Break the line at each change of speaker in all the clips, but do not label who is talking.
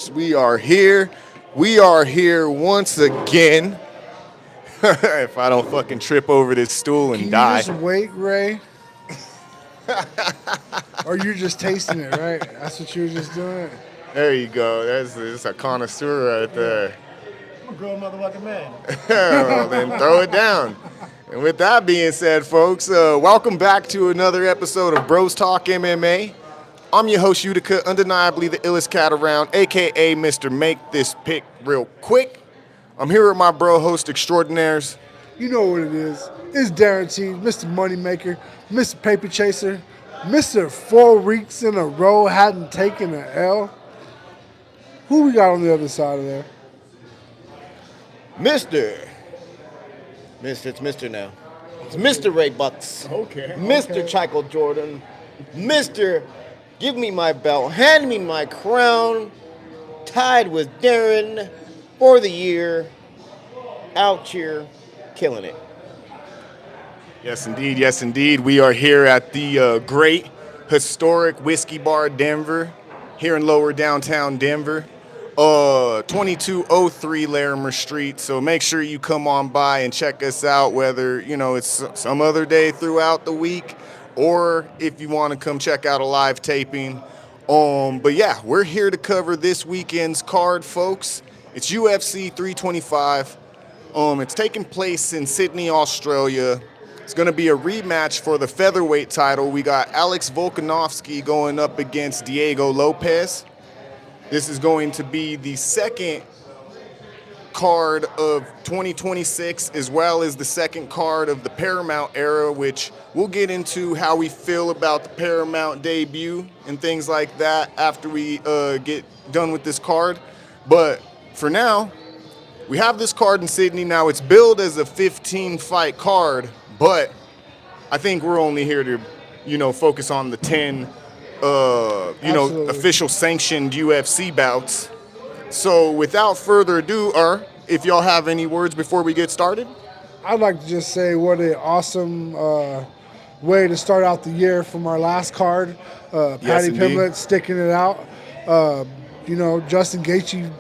folks. We are here. We are here once again. If I don't fucking trip over this stool and
Can you
die.
just wait, Ray? Or you're just tasting it, right? That's what you were just doing?
There you go. That's a connoisseur right there.
I'm a grown motherfucking man.
Well, then throw it down. And with that being said, folks, welcome back to another episode of Bro Talk MMA. I'm your host, UTICA, undeniably the illest cat around, a.k.a. Mr. Make This Pick Real Quick. I'm here with my bro host extraordinaires.
You know what it is. It's guaranteed. Mr. Moneymaker, Mr. Paper Chaser, Mr. 4 weeks in a row hadn't taken an L. Who we got on the other side of there?
It's Mr. now. It's Mr. RayBucks.
Okay.
Mr. Chico Jordan. Mr. Give me my belt. Hand me my crown. Tied with Darren for the year. Out here killing it.
Yes, indeed. Yes, indeed. We are here at the great historic Whiskey Bar Denver, here in lower downtown Denver, 2203 Larimer Street. So make sure you come on by and check us out, whether, it's some other day throughout the week or if you want to come check out a live taping. But yeah, we're here to cover this weekend's card, folks. It's UFC 325. It's taking place in Sydney, Australia. It's going to be a rematch for the featherweight title. We got Alex Volkanovski going up against Diego Lopes. This is going to be the second card of 2026, as well as the second card of the Paramount era, which we'll get into how we feel about the Paramount debut and things like that after we get done with this card. But for now, we have this card in Sydney. Now, it's billed as a 15-fight card, but I think we're only here to, focus on the 10,
Absolutely.
official sanctioned UFC bouts. So without further ado, if y'all have any words before we get started?
I'd like to just say what an awesome way to start out the year from our last card. Patty
indeed.
Pimblett sticking it out. Justin Gaethje,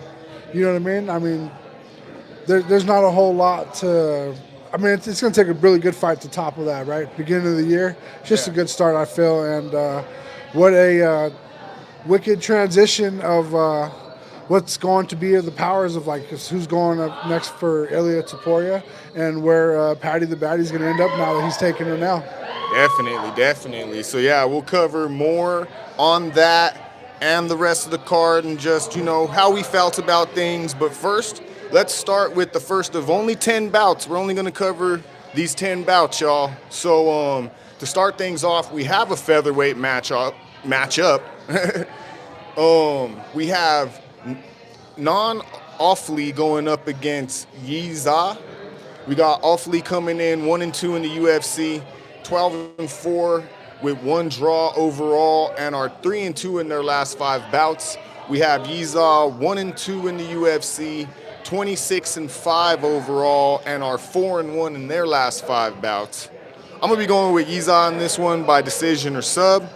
you know what I mean? I mean, there's not a whole lot to... I mean, it's going to take a really good fight to topple that, right? Beginning of the year. Just a good start, I feel. And what a wicked transition of what's going to be the powers of, who's going up next for Ilya Topuria and where Patty the Baddie's going to end up now that he's taking her now.
Definitely. So yeah, we'll cover more on that and the rest of the card and just, how we felt about things. But first, let's start with the first of only 10 bouts. We're only going to cover these 10 bouts, y'all. So to start things off, we have a featherweight matchup. We have Non Offley going up against Yiza. We got Offley coming in 1-2 in the UFC, 12-4 with 1 draw overall, and are 3-2 in their last 5 bouts. We have Yiza 1-2 in the UFC, 26-5 overall, and are 4-1 in their last 5 bouts. I'm gonna be going with Yiza on this one by decision or sub.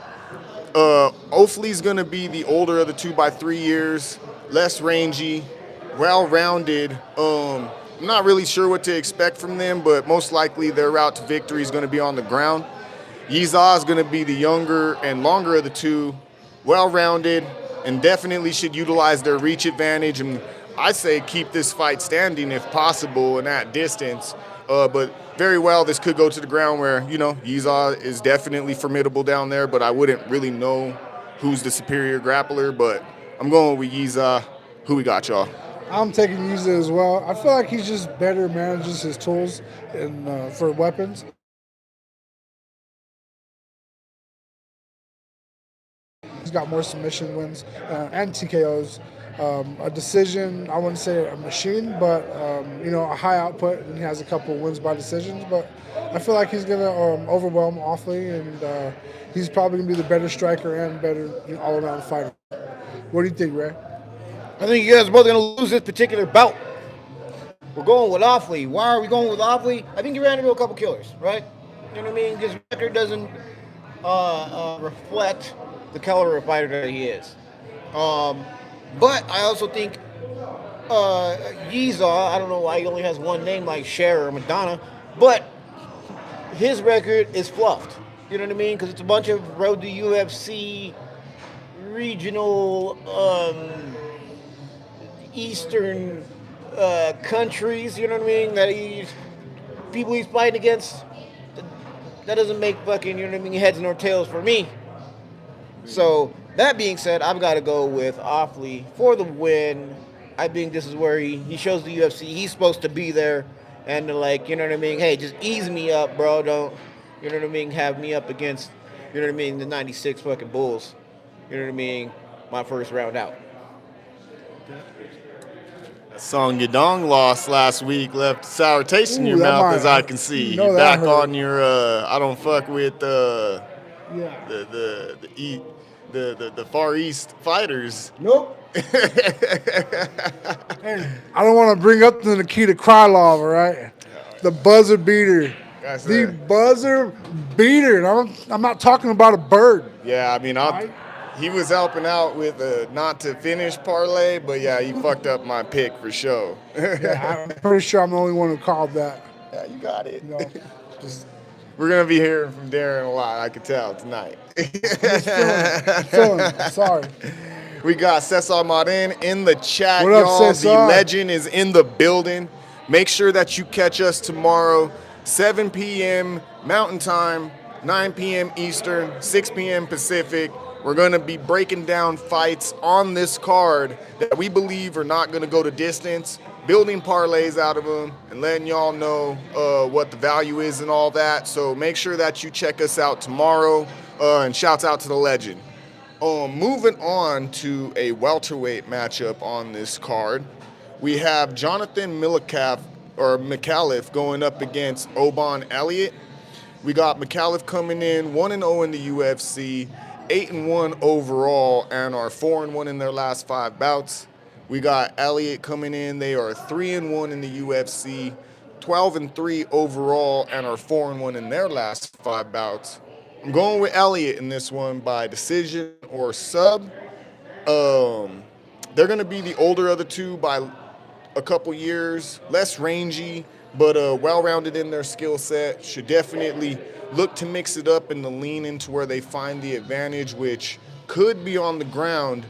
Offley's gonna be the older of the two by 3 years, less rangy, well-rounded. I'm not really sure what to expect from them, but most likely their route to victory is going to be on the ground. Yiza is going to be the younger and longer of the two, well-rounded, and definitely should utilize their reach advantage. And I say keep this fight standing if possible and at distance. But very well, this could go to the ground where, Yiza is definitely formidable down there, but I wouldn't really know who's the superior grappler. But I'm going with Yiza. Who we got, y'all?
I'm taking Yiza as well. I feel like he's just better manages his tools and for weapons. He's got more submission wins and TKOs. A decision, I wouldn't say a machine, but a high output, and he has a couple wins by decisions. But I feel like he's gonna overwhelm Offley, and he's probably gonna be the better striker and better all-around fighter. What do you think, Ray?
I think you guys are both going to lose this particular bout. We're going with Offley. Why are we going with Offley? I think he ran into a couple killers, right? You know what I mean? His record doesn't reflect the caliber of fighter that he is. But I also think Yeezaw, I don't know why he only has one name like Cher or Madonna, but his record is fluffed. You know what I mean? Because it's a bunch of road to UFC regional eastern countries. You know what I mean? People he's fighting against. That doesn't make fucking, you know what I mean, heads nor tails for me. So that being said, I've got to go with Offley for the win. I think this is where he shows the UFC he's supposed to be there, and they're like, you know what I mean, hey, just ease me up, bro. Don't, you know what I mean, have me up against, you know what I mean, the 96 fucking Bulls. You know what I mean, my first round out.
Song Yadong lost last week left a sour taste in your mouth, as I can see.
You know
You're
that
back
hurt.
on your I don't fuck with
Yeah.
the Far East fighters.
Nope.
Hey, I don't want to bring up the Nikita Krylov, all right? The buzzer beater.
That's
The
it.
buzzer beater. And I'm not talking about a bird.
Yeah, I mean, he was helping out with a not to finish parlay, but yeah, he fucked up my pick for sure.
Yeah, I'm pretty sure I'm the only one who called that.
Yeah, you got it.
You know, just
We're gonna be hearing from Darren a lot, I could tell tonight.
feeling it. I'm sorry.
We got Cesar Marin in the chat,
What up,
y'all.
Cesar?
The legend is in the building. Make sure that you catch us tomorrow, 7 p.m. Mountain Time, 9 p.m. Eastern, 6 p.m. Pacific. We're going to be breaking down fights on this card that we believe are not going to go to distance, building parlays out of them, and letting y'all know what the value is and all that. So make sure that you check us out tomorrow, and shouts out to the legend. Moving on to a welterweight matchup on this card, we have Jonathan McAuliffe going up against Oban Elliott. We got McAuliffe coming in 1-0 in the UFC, 8-1 overall, and are 4-1 in their last 5 bouts. We got Elliott coming in; they are 3-1 in the UFC, 12-3 overall, and are 4-1 in their last 5 bouts. I'm going with Elliott in this one by decision or sub. They're going to be the older of the two by a couple years, less rangy, but well-rounded in their skill set. Should definitely look to mix it up and to lean into where they find the advantage, which could be on the ground.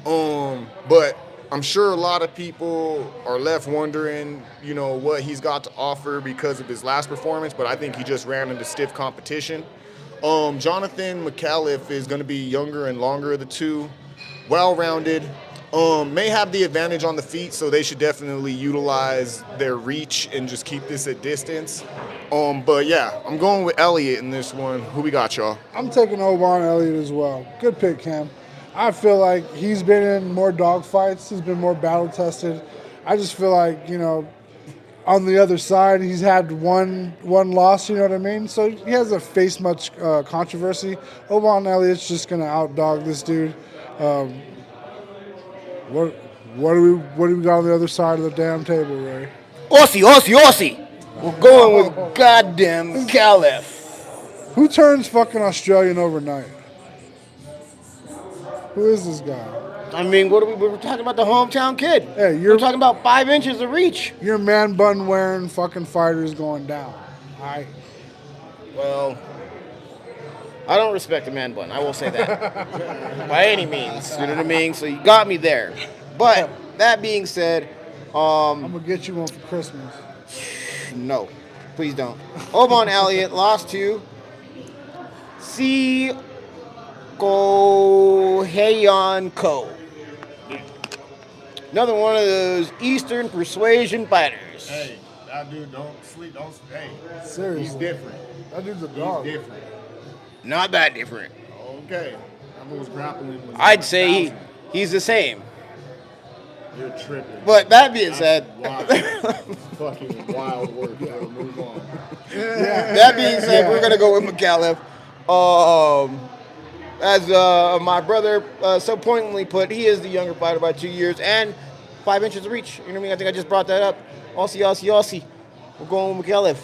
But I'm sure a lot of people are left wondering, you know, what he's got to offer because of his last performance, but I think he just ran into stiff competition. Jonathan McAuliffe is going to be younger and longer of the two, well-rounded, may have the advantage on the feet, so they should definitely utilize their reach and just keep this at distance. But yeah, I'm going with Elliott in this one. Who we got, y'all?
I'm taking Oban Elliott as well. Good pick, Cam. I feel like he's been in more dogfights. He's been more battle-tested. I just feel like, you know, on the other side, he's had one loss, you know what I mean? So he hasn't faced much controversy. Oban Elliott's just going to outdog this dude. What do we got on the other side of the damn table, Ray?
Aussie. We're going with goddamn McAuliffe.
Who turns fucking Australian overnight? Who is this guy?
I mean, we're talking about the hometown kid.
Hey,
we're talking about 5 inches of reach.
Your man bun wearing fucking fighters going down. All right.
Well, I don't respect a man bun. I will say that. By any means. You know what I mean? So you got me there. But that being said,
I'm going to get you one for Christmas.
No. Please don't. Oban Elliott lost to C. Gohayon Ko. Another one of those Eastern persuasion fighters.
Hey, that dude don't sleep. Hey,
seriously.
He's different.
That dude's a dog.
He's different.
Not that different.
Okay. I was grappling.
I'd say he's the same.
You're tripping.
But that being said,
fucking wild work. Bro. Move on.
That being said, we're gonna go with McAuliffe. As my brother so poignantly put, he is the younger fighter by 2 years and 5 inches of reach. You know what I mean? I think I just brought that up. Aussie. We're going with McAuliffe.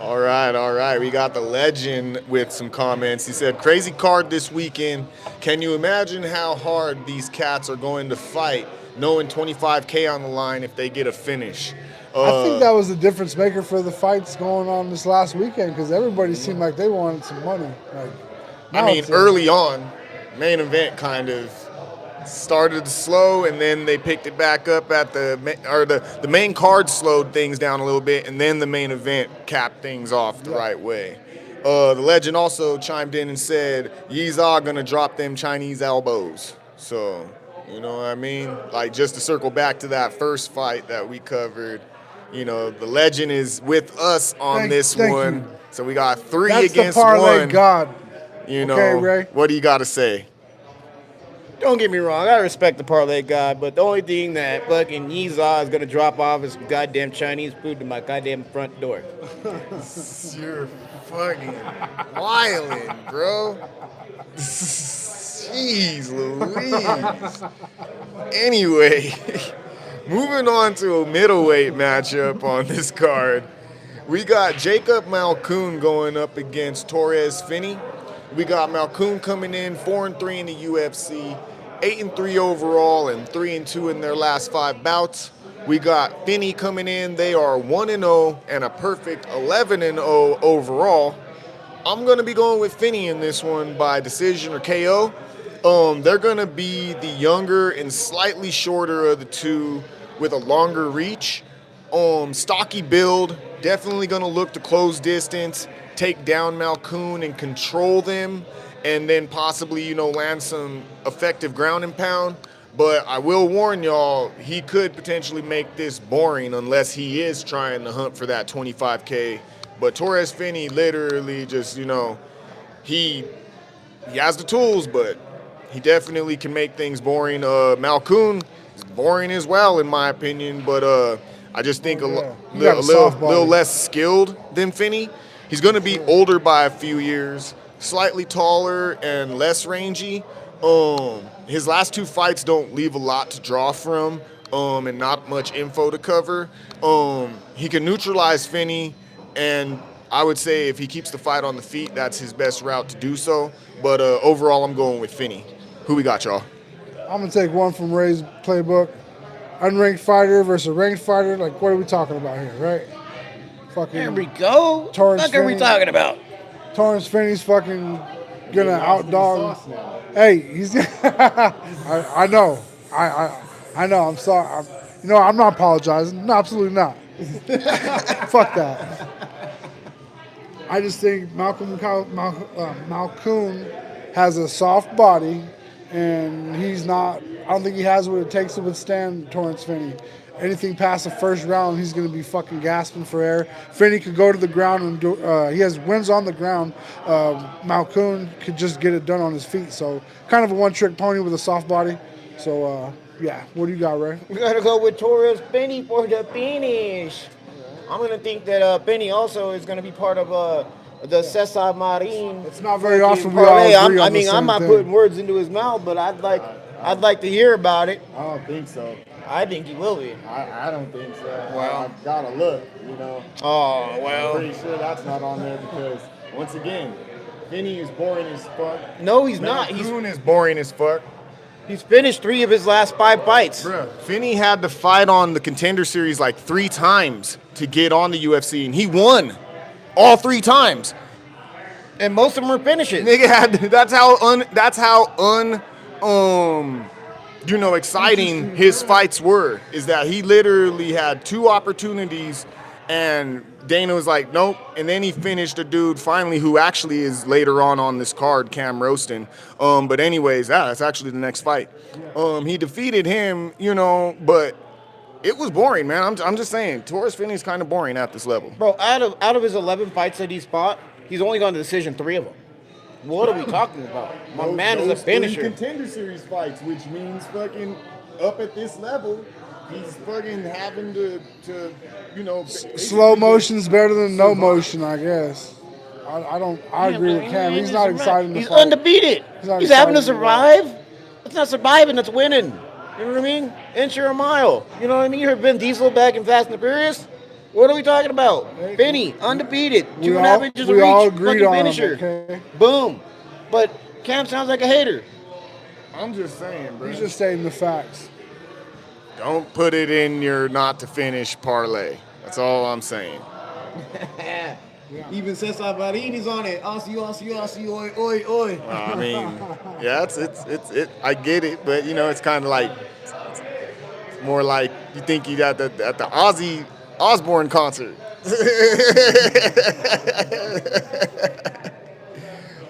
All right, all right. We got the legend with some comments. He said, crazy card this weekend. Can you imagine how hard these cats are going to fight, knowing 25K on the line if they get a finish?
I think that was the difference maker for the fights going on this last weekend because everybody seemed like they wanted some money. Like,
I mean, early on, main event kind of started slow, and then they picked it back up at the main card slowed things down a little bit, and then the main event capped things off the right way. The legend also chimed in and said, Yiza gonna drop them Chinese elbows. So, you know what I mean? Like, just to circle back to that first fight that we covered, you know, the legend is with us on this one.
You.
So we got three
That's
against
the parlay
one.
God.
You know,
okay, Ray?
What do you got to say?
Don't get me wrong, I respect the parlay god, but the only thing that fucking Yeezaw is gonna drop off is goddamn Chinese food to my goddamn front door.
You're fucking wildin', bro. Jeez Louise. Anyway, moving on to a middleweight matchup on this card. We got Jacob Malkoun going up against Torres Finney. We got Malkoun coming in 4-3 in the UFC, 8-3 overall, and 3-2 in their last 5 bouts. We got Finney coming in. They are 1-0 and a perfect 11-0 overall. I'm going to be going with Finney in this one by decision or KO. They're going to be the younger and slightly shorter of the two with a longer reach. Stocky build, definitely going to look to close distance, take down Malkoun and control them, and then possibly, you know, land some effective ground and pound. But I will warn y'all, he could potentially make this boring unless he is trying to hunt for that 25K. But Torres Finney literally just, you know, he has the tools, but he definitely can make things boring. Malkoun is boring as well, in my opinion, but I just think a little less skilled than Finney. He's going to be older by a few years, slightly taller and less rangy. His last 2 fights don't leave a lot to draw from, and not much info to cover. He can neutralize Finney, and I would say if he keeps the fight on the feet, that's his best route to do so. But overall, I'm going with Finney. Who we got, y'all?
I'm going to take one from Ray's playbook. Unranked fighter versus a ranked fighter. Like, what are we talking about here, right? Fucking
There we go.
Torrance
What are we
Finney.
talking about?
Torrance Finney's fucking gonna outdog. Hey, he's. I know. I know. I'm sorry. I'm not apologizing. No, absolutely not. Fuck that. I just think Malkoun has a soft body, and he's not. I don't think he has what it takes to withstand Torrance Finney. Anything past the first round, he's going to be fucking gasping for air. Finney could go to the ground and he has wins on the ground. Malkoun could just get it done on his feet. So kind of a one-trick pony with a soft body. So, yeah. What do you got, Ray?
We got to go with Torres Finney for the finish. I'm going to think that Finney also is going to be part of the Cesar Marin.
It's not very often we all agree on the same
I'm not
thing.
putting words into his mouth, but I'd like to hear about it.
I don't think so.
I think he will be.
I don't think so.
Well.
I gotta look, you know.
Oh,
I'm
well.
pretty sure that's not on there because, once again, Finney is boring as fuck.
No, he's not.
Malkoun is boring as fuck.
He's finished 3 of his last 5 fights.
Bruh, Finney had to fight on the Contender Series like 3 times to get on the UFC, and he won all 3 times.
And most of them were finishes.
Nigga had that's how exciting his fights were. Is that he literally had 2 opportunities, and Dana was like, nope. And then he finished a dude finally who actually is later on this card, Cam Roston. But anyways, that's actually the next fight. He defeated him, but it was boring, man. I'm just saying, Torres Finney's kind of boring at this level.
Bro, out of his 11 fights that he's fought, he's only gone to decision 3 of them. What are we talking about? My man is a finisher.
Contender Series fights, which means fucking up at this level, he's fucking having to
Slow motion's better than no motion, I guess. I agree with Cam. He's not excited to
He's
fight.
undefeated. He's having to survive. It's not surviving, it's winning. You know what I mean? Inch or a mile. You know what I mean? You heard Vin Diesel back in Fast and the Furious? What are we talking about? Finney, undefeated,
We
2.5
all
inches of
we all
reach,
agreed
fucking
on him,
finisher.
okay?
Boom. But Cam sounds like a hater.
I'm just saying, bro.
He's just stating the facts.
Don't put it in your not to finish parlay. That's all I'm saying.
Even Cesar Varini's on it. Aussie, Aussie, Aussie, oi, oi, oi.
I mean, yeah, it's I get it, but you know, it's kind of like it's more like you think you got at the Ozzy Osbourne concert.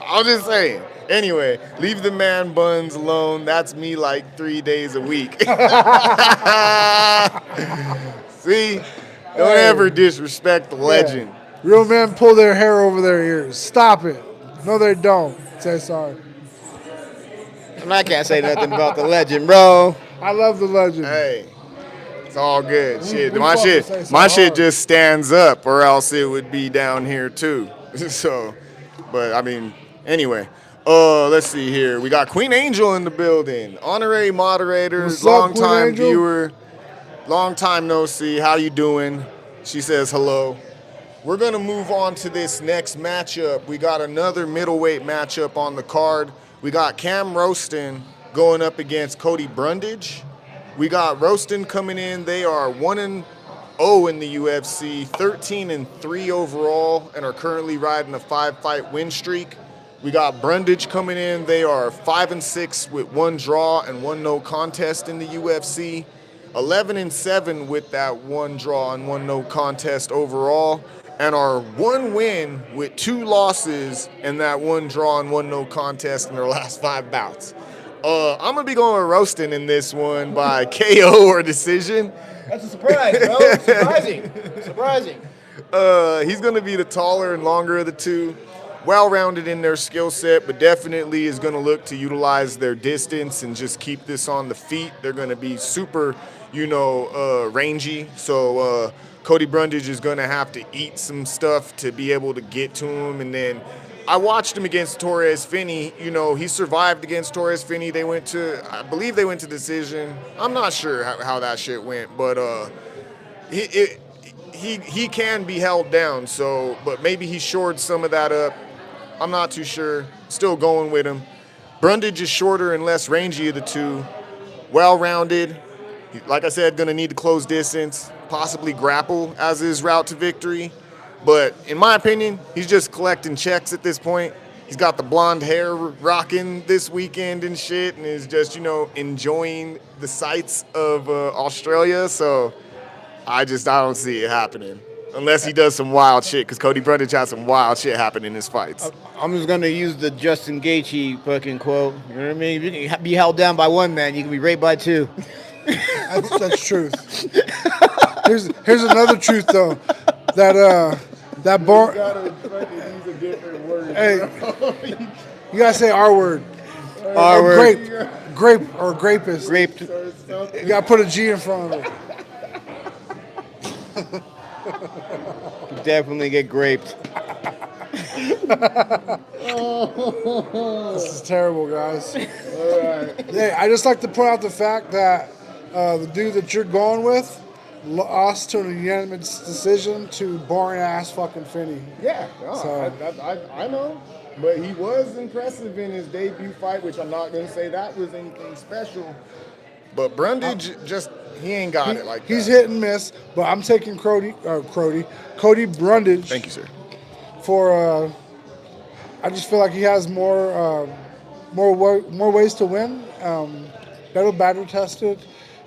I'm just saying. Anyway, leave the man buns alone. That's me like 3 days a week. See? Don't ever disrespect the legend.
Real men pull their hair over their ears. Stop it. No, they don't. Say sorry.
And I can't say nothing about the legend, bro.
I love the legend.
Hey, it's all good. Shit,
we
my
fucking
shit,
say so
my shit
hard.
just stands up, or else it would be down here too. So, but I mean, anyway. Let's see here. We got Queen Angel in the building. Honorary moderator,
What's up,
long
Queen
time
Angel?
viewer, long time no see. How you doing? She says hello. We're gonna move on to this next matchup. We got another middleweight matchup on the card. We got Cam Roston going up against Cody Brundage. We got Roston coming in. They are 1-0 in the UFC, 13-3 overall, and are currently riding a 5-fight win streak. We got Brundage coming in. They are 5-6 with 1 draw and 1 no contest in the UFC. 11-7 with that 1 draw and 1 no contest overall, and are 1 win with 2 losses and that 1 draw and 1 no contest in their last 5 bouts. I'm gonna be going roasting in this one by KO or decision.
That's a surprise, bro. Surprising. Surprising.
He's gonna be the taller and longer of the two. Well-rounded in their skill set, but definitely is going to look to utilize their distance and just keep this on the feet. They're going to be super, rangy. So Cody Brundage is going to have to eat some stuff to be able to get to him. And then I watched him against Torres Finney. You know, he survived against Torres Finney. I believe they went to decision. I'm not sure how that shit went, but he can be held down. So, but maybe he shored some of that up. I'm not too sure. Still going with him. Brundage is shorter and less rangy of the two. Well-rounded. Like I said, going to need to close distance, possibly grapple as his route to victory. But in my opinion, he's just collecting checks at this point. He's got the blonde hair rocking this weekend and shit, and is just, enjoying the sights of Australia. So I don't see it happening. Unless he does some wild shit, because Cody Brundage has some wild shit happen in his fights.
I'm just going to use the Justin Gaethje fucking quote. You know what I mean? If you can be held down by 1 man, you can be raped by 2.
That's truth. Here's another truth though. That bar.
Gotta fucking use a different word.
Hey, you gotta say our word.
R word.
Grape or grapist.
Raped.
You gotta put a G in front of it.
Definitely get graped.
This is terrible, guys. Hey, I just like to point out the fact that the dude that you're going with lost to a unanimous decision to boring ass fucking Finney.
Yeah, no,
So-
I know. But he was impressive in his debut fight, which I'm not going to say that was anything special.
But Brundage he ain't got it like
He's
that.
hit and miss, but I'm taking Cody Brundage.
Thank you, sir.
For I just feel like he has more ways to win, better battle tested,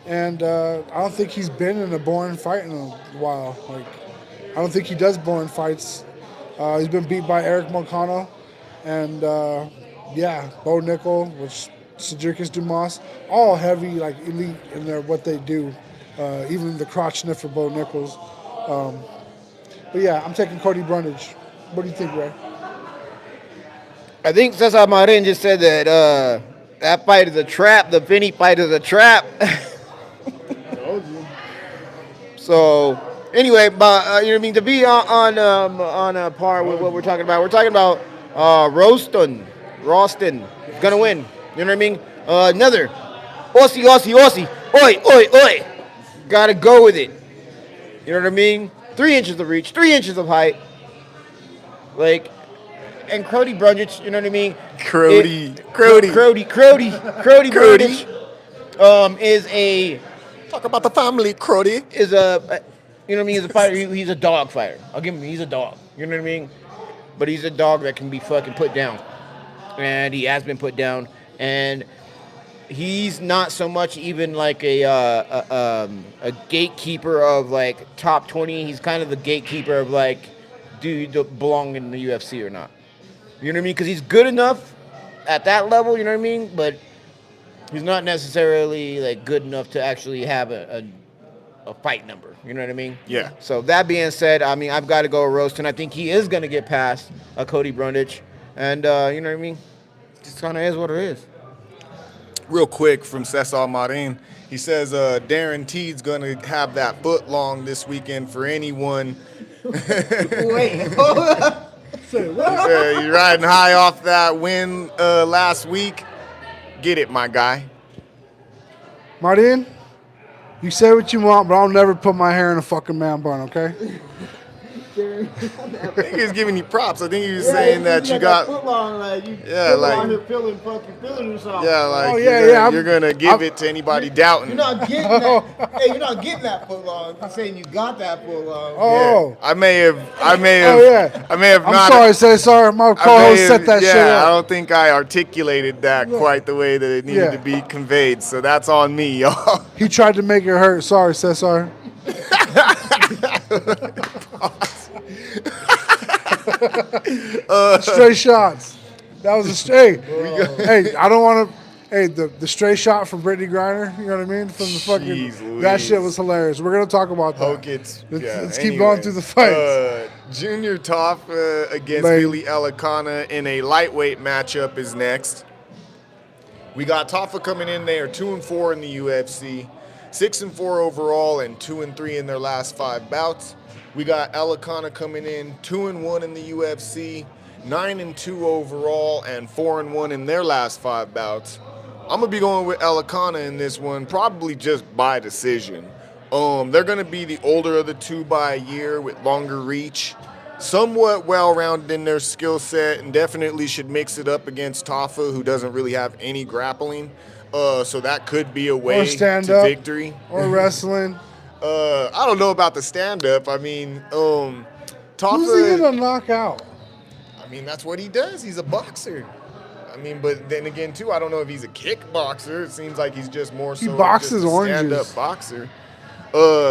and I don't think he's been in a boring fight in a while. Like, I don't think he does boring fights. He's been beat by Eric Moncano, and Bo Nickel, which Cedricus Dumas, all heavy, like elite in their what they do. Even the crotch sniffer Bo Nichols. But yeah, I'm taking Cody Brundage. What do you think, Ray?
I think Cesar Marin just said that that fight is a trap. The Finney fight is a trap.
Told you.
So anyway, but you know what I mean. To be on par with what we're talking about Roston gonna win. You know what I mean? Another Aussie, oi, gotta go with it. You know what I mean? 3 inches of reach, 3 inches of height. Like, and Crody Brundage, you know what I mean?
Crody.
Brundage is a
Talk about the family, Crody.
you know what I mean? He's a fighter. He's a dog fighter. I'll give him. He's a dog. You know what I mean? But he's a dog that can be fucking put down, and he has been put down. And he's not so much even like a gatekeeper of like top 20. He's kind of the gatekeeper of like, do you belong in the UFC or not? You know what I mean? Because he's good enough at that level. You know what I mean? But he's not necessarily like good enough to actually have a fight number. You know what I mean?
Yeah.
So that being said, I mean, I've got to go with Roaston. I think he is going to get past Cody Brundage. And, you know what I mean? Just kind of is what it is.
Real quick from Cesar Marin, he says Darren Teed's going to have that foot long this weekend for anyone.
Wait, hold up.
You're riding high off that win last week. Get it, my guy.
Martin, you say what you want, but I'll never put my hair in a fucking man bun, okay?
I think he's giving you props. I think he was saying that you got
foot long, like you
like
here feeling yourself.
yeah, like
you're
gonna give it to anybody doubting.
You're not getting that. Hey, you're not getting that foot long. I'm saying you got that foot long.
Oh.
Yeah. I may have
Oh, yeah.
I may have
I'm
not.
sorry, Cesar. My co-host set that shit
I
up.
don't think I articulated that quite the way that it needed to be conveyed. So that's on me, y'all.
He tried to make it hurt. Sorry, Cesar. Straight shots. That was a straight. Hey, I don't want to. Hey, the stray shot from Brittany Griner. You know what I mean? From the fucking.
Jeez
That
Louise.
shit was hilarious. We're gonna talk about that. Let's keep going through the fights.
Junior Tough against
Like-
Billy Elikana in a lightweight matchup is next. We got Taffa coming in there 2-4 in the UFC, 6-4 overall, and 2-3 in their last 5 bouts. We got Elikana coming in 2-1 in the UFC, 9-2 overall, and 4-1 in their last 5 bouts. I'm gonna be going with Elikana in this one, probably just by decision. They're gonna be the older of the two by a year with longer reach, somewhat well-rounded in their skill set, and definitely should mix it up against Taffa, who doesn't really have any grappling. So that could be a way
Or stand
to
up.
victory.
Or wrestling.
I don't know about the stand-up. I mean, Taffa.
Who's he gonna knock out?
I mean, that's what he does. He's a boxer. I mean, but then again, too, I don't know if he's a kickboxer. It seems like he's just more so
boxes
just a
oranges.
stand-up boxer.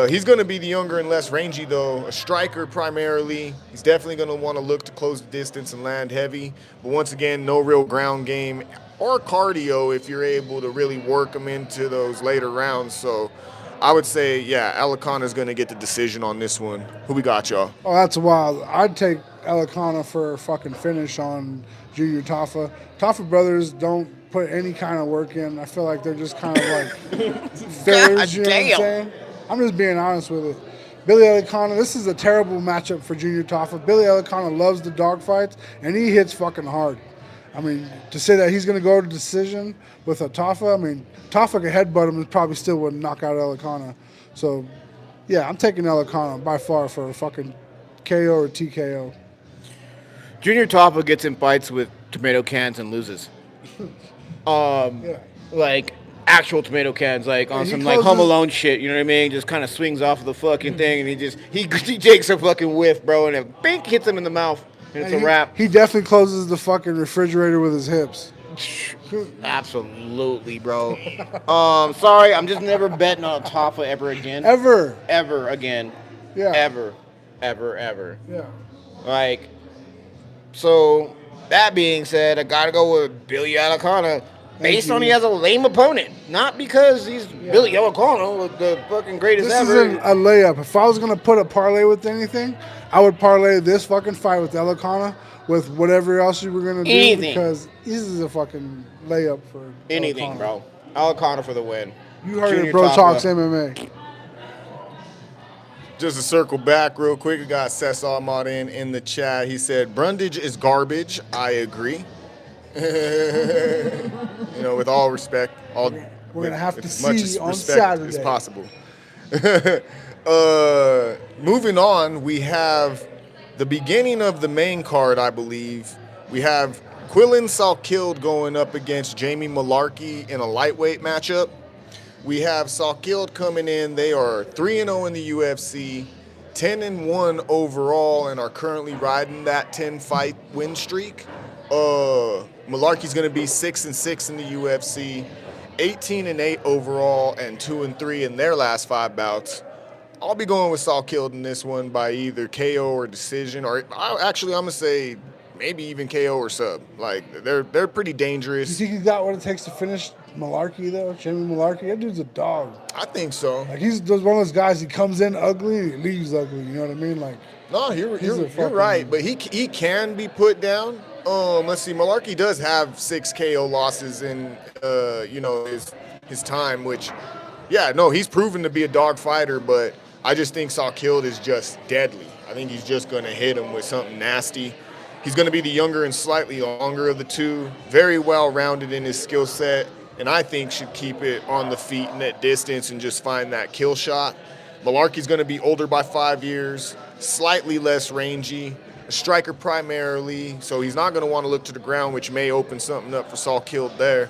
He's going to be the younger and less rangy, though. A striker primarily. He's definitely going to want to look to close the distance and land heavy. But once again, no real ground game or cardio if you're able to really work him into those later rounds. So I would say, yeah, Elikana's going to get the decision on this one. Who we got, y'all?
Oh, that's wild. I'd take Elikana for a fucking finish on Junior Taffa. Taffa brothers don't put any kind of work in. I feel like they're just kind of like fillers, you know what I'm saying? I'm just being honest with it. Billy Elikana, this is a terrible matchup for Junior Taffa. Billy Elikana loves the dogfights, and he hits fucking hard. I mean, to say that he's going to go to decision with a Taffa, I mean, Taffa could headbutt him and probably still wouldn't knock out Elikana. So, yeah, I'm taking Elikana by far for a fucking KO or TKO.
Junior Taffa gets in fights with tomato cans and loses. Like actual tomato cans, like on some like Home Alone shit. You know what I mean? Just kind of swings off of the fucking thing, and he takes a fucking whiff, bro, and it bink hits him in the mouth, and it's a wrap.
He definitely closes the fucking refrigerator with his hips.
Absolutely, bro. Sorry, I'm just never betting on Taffa ever again.
Ever
again.
Yeah.
Ever.
Yeah.
Like, so that being said, I gotta go with Billy Elikana. Based on he has a lame opponent, not because he's Billy Elikana, the fucking greatest
This
ever.
isn't a layup. If I was gonna put a parlay with anything, I would parlay this fucking fight with Elikana with whatever else you were gonna do because this is a fucking layup for
anything,
Elikana.
bro. Elikana for the win.
You heard
Junior
it, Bro
Taffa.
Talks MMA.
Just to circle back real quick, we got Cesar Martin in the chat. He said, Brundage is garbage. I agree. You know, with all respect,
We're gonna have to
as much
see
as
on
respect
Saturday.
as possible. Moving on, we have the beginning of the main card, I believe. We have Quillen Salkilled going up against Jamie Malarkey in a lightweight matchup. We have Salkilled coming in. They are 3-0 in the UFC, 10-1 overall, and are currently riding that 10-fight win streak. Malarkey's going to be 6-6 in the UFC, 18-8 overall, and 2-3 in their last 5 bouts. I'll be going with Salkilled in this one by either KO or decision, or I'm gonna say maybe even KO or sub. Like they're pretty
You
dangerous.
think he's got what it takes to finish Malarkey though? Jamie Malarkey, that dude's a dog.
I think so.
Like he's one of those guys. He comes in ugly and he leaves ugly. You know what I mean? Like
No, you're right, but he can be put down. Let's see, Malarkey does have 6 KO losses in his time, which, yeah, no, he's proven to be a dog fighter, but I just think Salkilled is just deadly. I think he's just going to hit him with something nasty. He's going to be the younger and slightly longer of the two, very well-rounded in his skill set, and I think should keep it on the feet and at distance and just find that kill shot. Malarkey's going to be older by 5 years, slightly less rangy, a striker primarily, so he's not going to want to look to the ground, which may open something up for Salkilled there.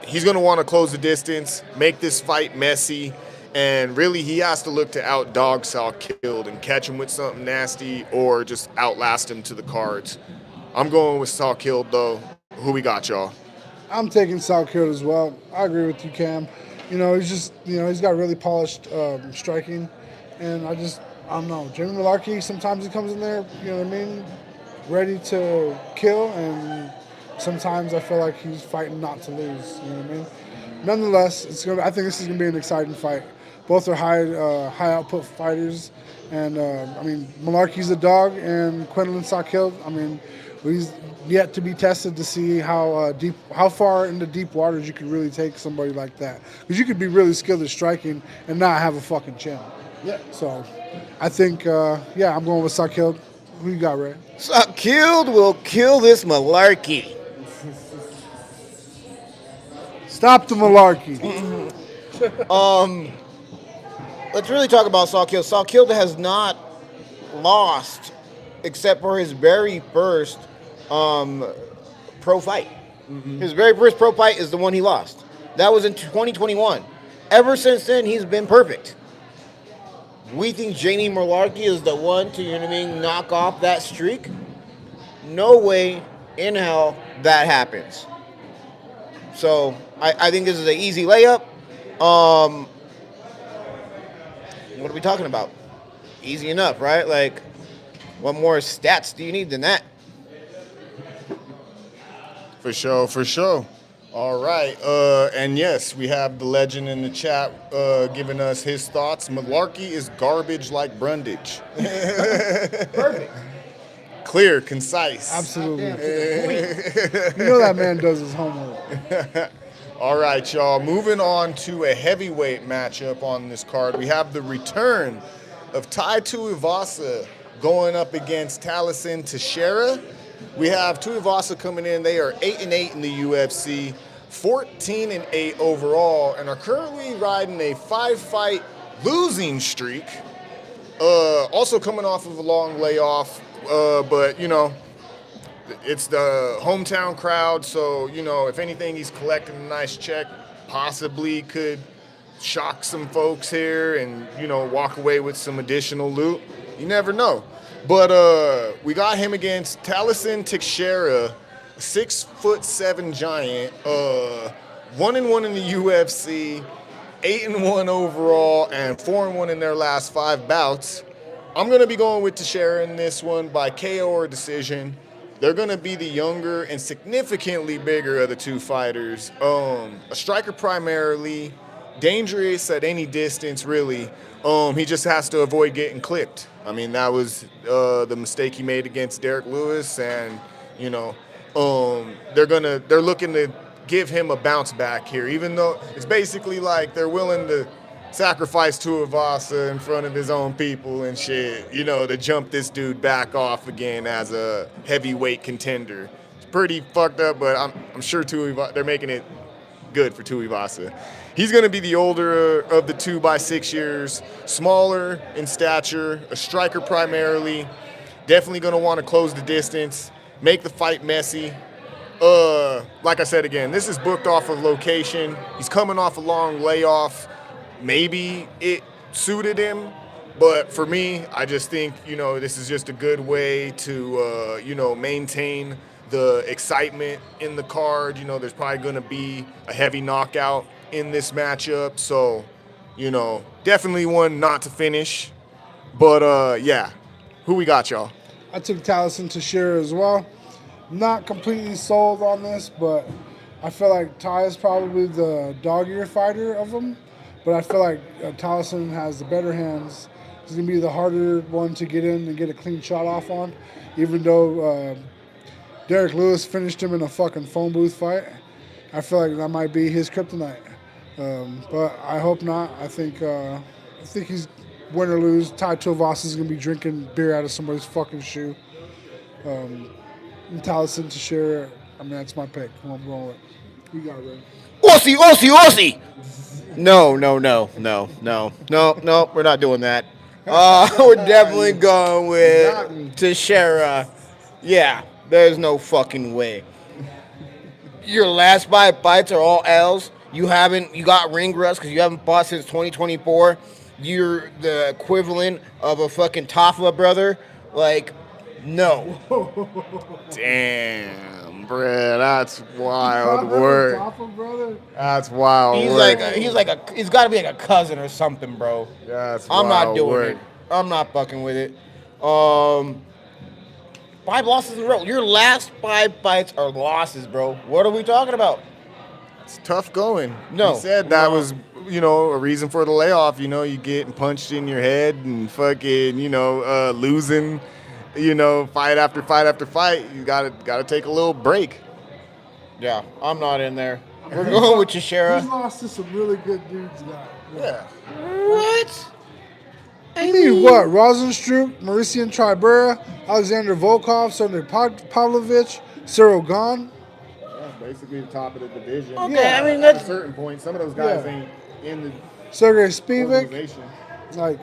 He's going to want to close the distance, make this fight messy, and really he has to look to outdog Salkilled and catch him with something nasty or just outlast him to the cards. I'm going with Salkilled, though. Who we got, y'all?
I'm taking Salkilled as well. I agree with you, Cam. He's got really polished striking, and I don't know. Jamie Malarkey, sometimes he comes in there, you know what I mean, ready to kill, and sometimes I feel like he's fighting not to lose, you know what I mean? Nonetheless, I think this is gonna be an exciting fight. Both are high output fighters, and Malarkey's a dog, and Quinlan Salkilled, he's yet to be tested to see how far into deep waters you could really take somebody like that. Because you could be really skilled at striking and not have a fucking chin.
Yeah.
So, I think, I'm going with Salkilled. Who you got, Ray?
Salkilled will kill this Malarkey.
Stop the malarkey.
Let's really talk about Salkilled. Salkilled has not lost except for his very first pro fight. Mm-hmm. His very first pro fight is the one he lost. That was in 2021. Ever since then, he's been perfect. We think Jamie Malarkey is the one to, knock off that streak. No way in hell that happens. So I think this is an easy layup. What are we talking about? Easy enough, right? Like, what more stats do you need than that?
For sure. All right. And yes, we have the legend in the chat giving us his thoughts. Malarkey is garbage like Brundage.
Perfect.
Clear, concise.
Absolutely. You know that man does his homework.
All right, y'all. Moving on to a heavyweight matchup on this card. We have the return of Tai Tuivasa going up against Taliesin Teixeira. We have Tuivasa coming in. They are 8-8 in the UFC, 14-8 overall, and are currently riding a 5-fight losing streak. Also coming off of a long layoff, but it's the hometown crowd, so, if anything, he's collecting a nice check, possibly could shock some folks here and, walk away with some additional loot. You never know. But we got him against Taliesin Teixeira, 6'7" giant, 1-1 in the UFC, 8-1 overall, and 4-1 in their last 5 bouts. I'm going to be going with Teixeira in this one by KO or decision. They're going to be the younger and significantly bigger of the two fighters. A striker primarily, dangerous at any distance, really. He just has to avoid getting clipped. That was the mistake he made against Derek Lewis, and they're looking to give him a bounce back here, even though it's basically like they're willing to sacrifice Tuivasa in front of his own people and shit, to jump this dude back off again as a heavyweight contender. It's pretty fucked up, but I'm sure they're making it good for Tuivasa. He's going to be the older of the two by 6 years, smaller in stature, a striker primarily. Definitely going to want to close the distance, make the fight messy. Like I said again, this is booked off of location. He's coming off a long layoff. Maybe it suited him, but for me, I just think, this is just a good way to, maintain the excitement in the card. There's probably going to be a heavy knockout in this matchup. So, definitely one not to finish. But, yeah, who we got, y'all?
I took Taliesin Teixeira as well. Not completely sold on this, but I feel like Ty is probably the dog-ear fighter of them. But I feel like Taliesin has the better hands. He's going to be the harder one to get in and get a clean shot off on, even though Derek Lewis finished him in a fucking phone booth fight. I feel like that might be his kryptonite. But I hope not. I think he's win or lose. Ty Tuivasa is going to be drinking beer out of somebody's fucking shoe. Taliesin Teixeira, that's my pick. Who I'm going with. We got Ray.
Aussie! No, we're not doing that. We're definitely going with Teixeira. Yeah, there's no fucking way. Your last 5 fights are all L's. You got ring rust because you haven't fought since 2024. You're the equivalent of a fucking Tafla brother. Like, no.
Damn, bruh, that's wild work. That's wild work.
He's got to be like a cousin or something, bro.
That's
I'm
wild
not doing
work.
it. I'm not fucking with it. 5 losses in a row. Your last 5 fights are losses, bro. What are we talking about?
It's tough going.
No.
You said that was, a reason for the layoff. You getting punched in your head and fucking, losing, fight after fight after fight. You gotta take a little break.
Yeah, I'm not in there. We're going with Teixeira.
He's lost to some really good dudes now.
Yeah.
What?
I mean, what? Rosenstruck, Maurician Tribera, Alexander Volkov, Sergey Pavlovich, Cyril Gahn.
That's basically the top of the division.
Okay,
Yeah.
that's
At a certain point, some of those guys ain't in the
Sergey Spivak.
organization.
Like,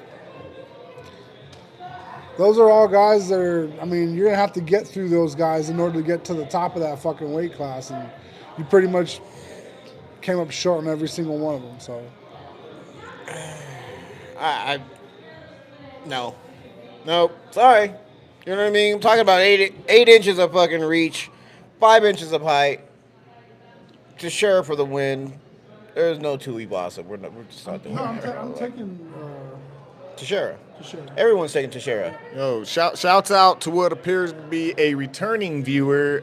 those are all guys that are, you're going to have to get through those guys in order to get to the top of that fucking weight class. And you pretty much came up short on every single one of them. So,
no. Nope. Sorry. You know what I mean? I'm talking about 8 inches of fucking reach, 5 inches of height. Teixeira for the win. There's no Tuivasa. We're just not doing it.
I'm taking
Teixeira. Everyone's taking Teixeira.
Yo, shouts out to what appears to be a returning viewer.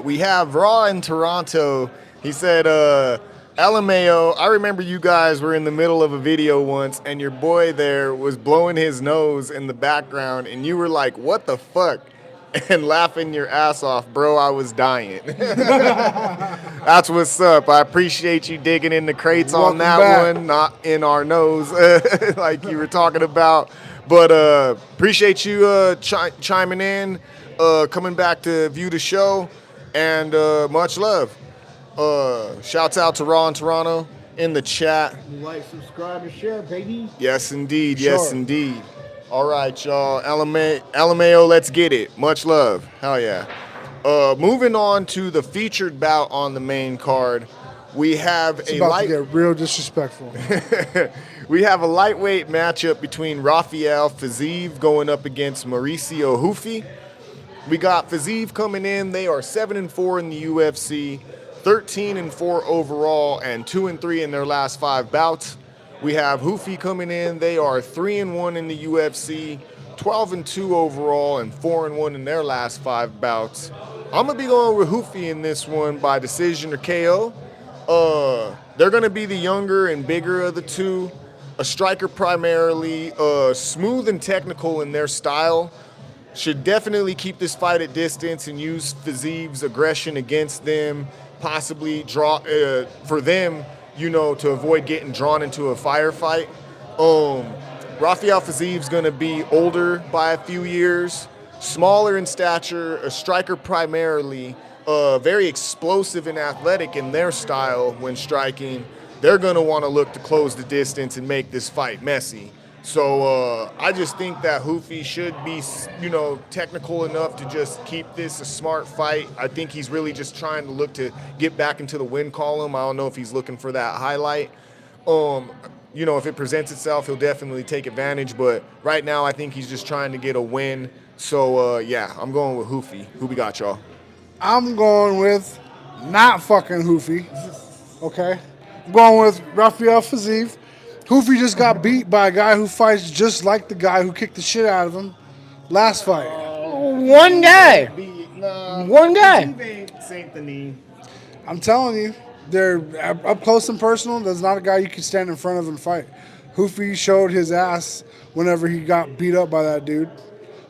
We have Raw in Toronto. He said, LMAO, I remember you guys were in the middle of a video once and your boy there was blowing his nose in the background and you were like, what the fuck? And laughing your ass off, bro, I was dying. That's what's up. I appreciate you digging in the crates on that
back.
one, not in our nose like you were talking about. But appreciate you chiming in, coming back to view the show, and much love. Shouts out to Raw in Toronto in the chat.
Like, subscribe, and share, baby.
Yes, indeed.
Sure.
Yes, indeed. All right, y'all. LMAO, let's get it. Much love. Hell yeah. Moving on to the featured bout on the main card, we have
it's about to get real disrespectful.
we have a lightweight matchup between Rafael Fiziev going up against Mauricio Hufi. We got Fiziev coming in. They are 7-4 in the UFC, 13-4 overall, and 2-3 in their last 5 bouts. We have Hufi coming in. They are 3-1 in the UFC, 12-2 overall, and 4-1 in their last 5 bouts. I'm gonna be going with Hufi in this one by decision or KO. They're gonna be the younger and bigger of the two. A striker primarily, smooth and technical in their style. Should definitely keep this fight at distance and use Fiziev's aggression against them. Possibly draw for them, to avoid getting drawn into a firefight. Rafael Fiziev's gonna be older by a few years, smaller in stature, a striker primarily, very explosive and athletic in their style when striking, they're going to want to look to close the distance and make this fight messy. So I just think that Hoofy should be, technical enough to just keep this a smart fight. I think he's really just trying to look to get back into the win column. I don't know if he's looking for that highlight. If it presents itself, he'll definitely take advantage. But right now, I think he's just trying to get a win. So, I'm going with Hoofy. Who we got, y'all?
I'm going with not fucking Hoofy. Okay? I'm going with Rafael Fiziev. Hoofy just got beat by a guy who fights just like the guy who kicked the shit out of him last fight.
One guy. One guy.
Saint Denis.
I'm telling you, they're up close and personal. There's not a guy you can stand in front of and fight. Hoofy showed his ass whenever he got beat up by that dude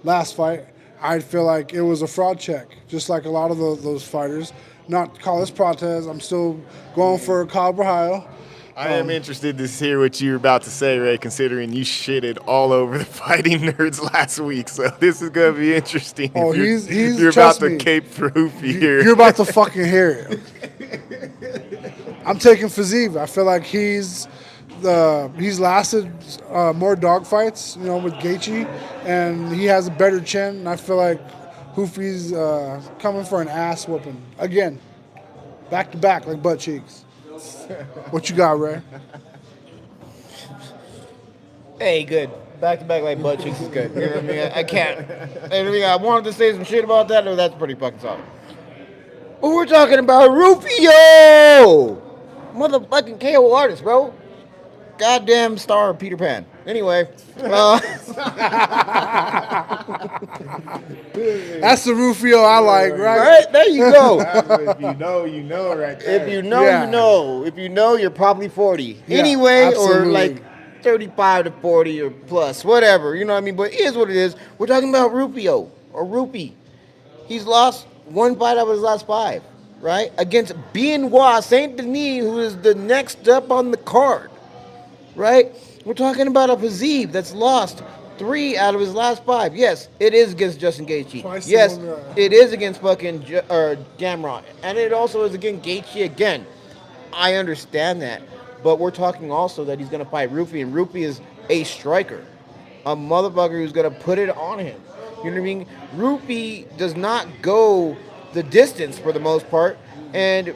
last fight. I feel like it was a fraud check, just like a lot of those fighters. Not Carlos Prates. I'm still going for Kyle Brahio.
I am interested to hear what you're about to say, Ray, considering you shitted all over the fighting nerds last week. So this is going to be interesting.
Oh,
you're about to cape for Hoofy here.
You're about to fucking hear it. I'm taking Fiziev. I feel like he's lasted more dogfights, with Gaethje, and he has a better chin. And I feel like Hoofy's coming for an ass whooping again, back to back like butt cheeks. What you got, Ray?
Hey, good. Back to back like butt cheeks is good. You know what I mean? I can't. I wanted to say some shit about that, but that's pretty fucking solid. But we're talking about Rufio! Motherfucking KO artist, bro. Goddamn star of Peter Pan. Anyway.
That's the Rufio I like, right?
Right? There you go.
If you know, you know right there.
If you know,
Yeah.
you know. If you know, you're probably 40.
Yeah,
Anyway,
absolutely.
or like 35 to 40 or plus, whatever. You know what I mean? But it is what it is. We're talking about Rufio, or Rupee. He's lost one fight out of his last 5, right? Against Benoit Saint Denis, who is the next up on the card, right? We're talking about a Fiziev that's lost 3 out of his last 5. Yes, it is against Justin Gaethje.
Twice
Yes,
in one,
it is against fucking Gamrot. And it also is against Gaethje again. I understand that. But we're talking also that he's going to fight Rufy, and Rufy is a striker. A motherfucker who's going to put it on him. You know what I mean? Rufy does not go the distance for the most part, and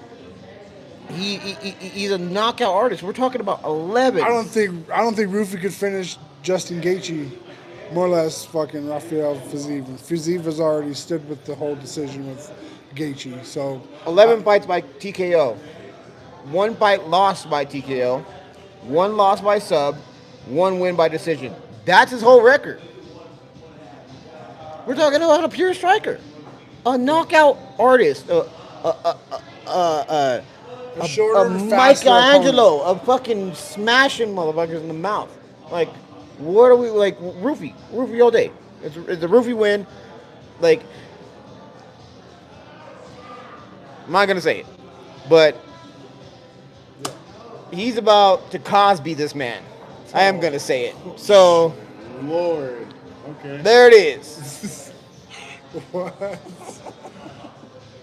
he's a knockout artist. We're talking about 11.
I don't think Rufy could finish Justin Gaethje, more or less fucking Rafael Fiziev. Fiziev has already stood with the whole decision with Gaethje. So
11 fights by TKO. 1 fight lost by TKO. 1 loss by sub. 1 win by decision. That's his whole record. We're talking about a pure striker, a knockout artist, a
shorter, faster
Michelangelo, a fucking smashing motherfuckers in the mouth. Like, what are we like? Rufy all day. It's a Rufy win. Like, I'm not gonna say it, but he's about to Cosby this man. I am gonna say it. So,
Lord. Okay.
there it is.
What?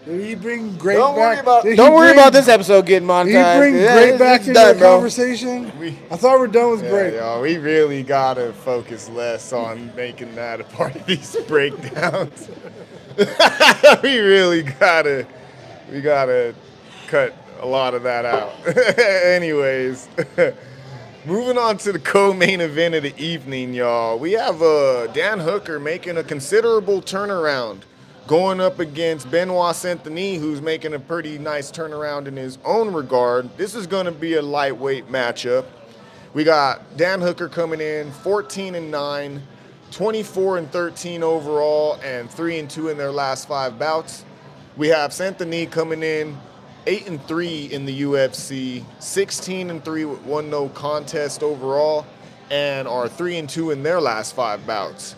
Did he bring Great
Don't worry
back?
about
Did he
don't worry
bring-
about this episode getting monetized.
Did he bring
Yeah,
Great
it's
back into
done,
the
bro.
conversation? I thought we're done with Great.
Yo, we really gotta focus less on making that a part of these breakdowns. we gotta cut a lot of that out. Anyways, moving on to the co-main event of the evening, y'all. We have Dan Hooker making a considerable turnaround, going up against Benoit Saint Denis, who's making a pretty nice turnaround in his own regard. This is going to be a lightweight matchup. We got Dan Hooker coming in 14-9, 24-13 overall, and 3-2 in their last 5 bouts. We have Saint Denis coming in 8-3 in the UFC, 16-3 with 1 no contest overall, and are 3-2 in their last 5 bouts.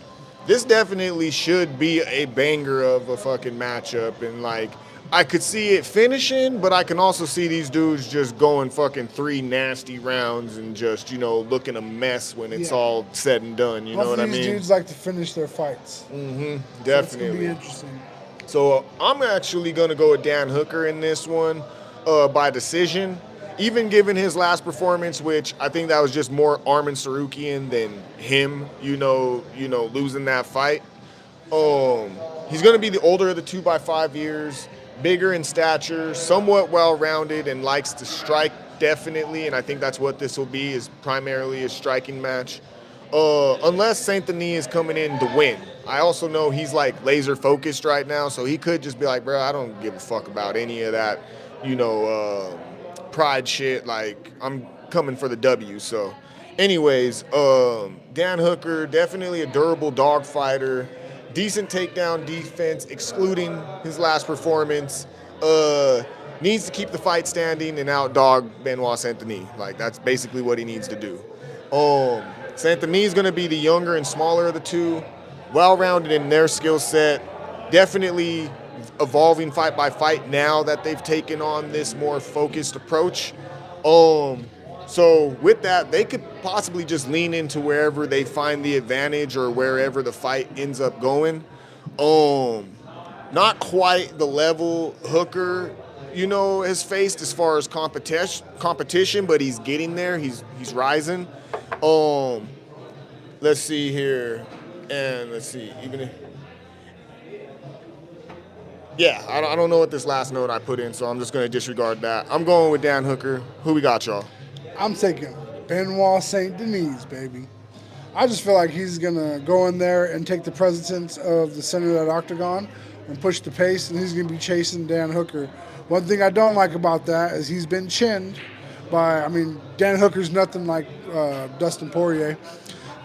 This definitely should be a banger of a fucking matchup, and like I could see it finishing, but I can also see these dudes just going fucking 3 nasty rounds and just, looking a mess when it's
Yeah.
all said and done. You know
Both
what I
of these
mean?
dudes like to finish their fights. So it's gonna be
Definitely.
interesting.
So I'm actually going to go with Dan Hooker in this one by decision. Even given his last performance, which I think that was just more Armin Sarukian than him, losing that fight. He's going to be the older of the two by 5 years, bigger in stature, somewhat well-rounded, and likes to strike definitely. And I think that's what this will be, is primarily a striking match. Unless Saint Denis is coming in to win. I also know he's like laser focused right now, so he could just be like, bro, I don't give a fuck about any of that, pride shit. Like, I'm coming for the W. So, anyways, Dan Hooker, definitely a durable dog fighter. Decent takedown defense, excluding his last performance. Needs to keep the fight standing and outdog Benoit Saint Denis. Like, that's basically what he needs to do. Saint Denis is going to be the younger and smaller of the two, well-rounded in their skill set, definitely evolving fight by fight now that they've taken on this more focused approach. So with that, they could possibly just lean into wherever they find the advantage or wherever the fight ends up going. Not quite the level Hooker, has faced as far as competition, but he's getting there. He's rising. Let's see here, and let's see. I don't know what this last note I put in, so I'm just going to disregard that. I'm going with Dan Hooker. Who we got, y'all?
I'm taking Benoit Saint Denis, baby. I just feel like he's going to go in there and take the precedence of the center of that octagon and push the pace, and he's going to be chasing Dan Hooker. One thing I don't like about that is he's been chinned by, Dan Hooker's nothing like Dustin Poirier,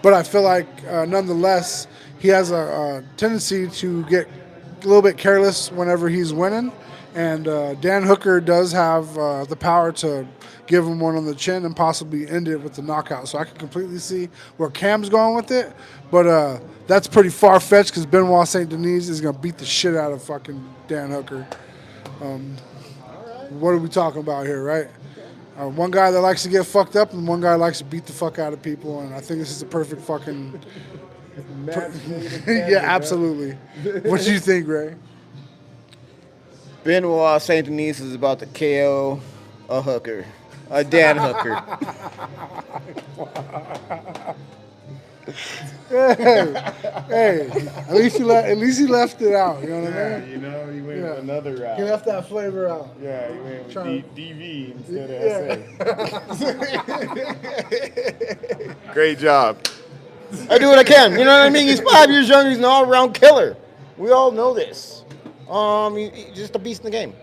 but I feel like nonetheless he has a tendency to get a little bit careless whenever he's winning, and Dan Hooker does have the power to give him one on the chin and possibly end it with the knockout. So I can completely see where Cam's going with it, but that's pretty far-fetched because Benoit Saint Denis is going to beat the shit out of fucking Dan Hooker. What are we talking about here, right? One guy that likes to get fucked up and one guy likes to beat the fuck out of people, and I think this is the perfect fucking... Yeah, absolutely. What do you think, Ray?
Benoit Saint Denis is about to KO a Hooker, a Dan Hooker.
Hey, at least he left it out. You know what I mean?
He went with another route.
He left that flavor out.
Yeah, he went with DV instead of SA.
Great job.
I do what I can. You know what I mean? He's 5 years younger. He's an all-around killer. We all know this. He's just a beast in the game.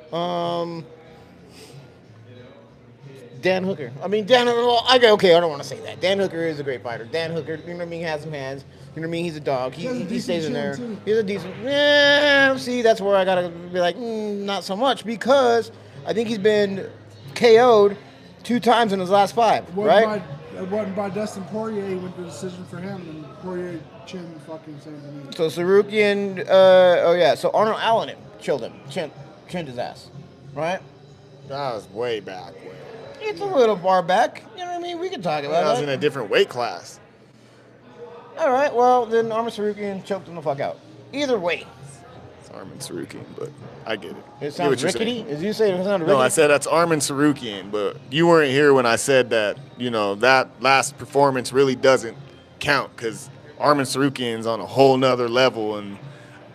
Dan Hooker. I don't want to say that. Dan Hooker is a great fighter. Dan Hooker, you know what I mean, has some hands. You know what I mean? He's a dog. He stays in there. He's a decent. Yeah, see, that's where I got to be like, not so much, because I think he's been KO'd 2 times in his last 5, right?
It wasn't by Dustin Poirier. He went to the decision for him, and Poirier chinned fucking Saint Denis.
So Sarukian, so Arnold Allen chinned his ass, right?
That was way back.
It's a little far back. You know what I mean? We can talk about
I was
that.
in a different weight class.
All right, well, then Armin Sarukian choked him the fuck out. Either way.
It's Armin Sarukian, but I get it.
It sounds rickety? Did you say it sounded rickety?
No, I said that's Armin Sarukian, but you weren't here when I said that, that last performance really doesn't count because Armin Sarukian's on a whole nother level, and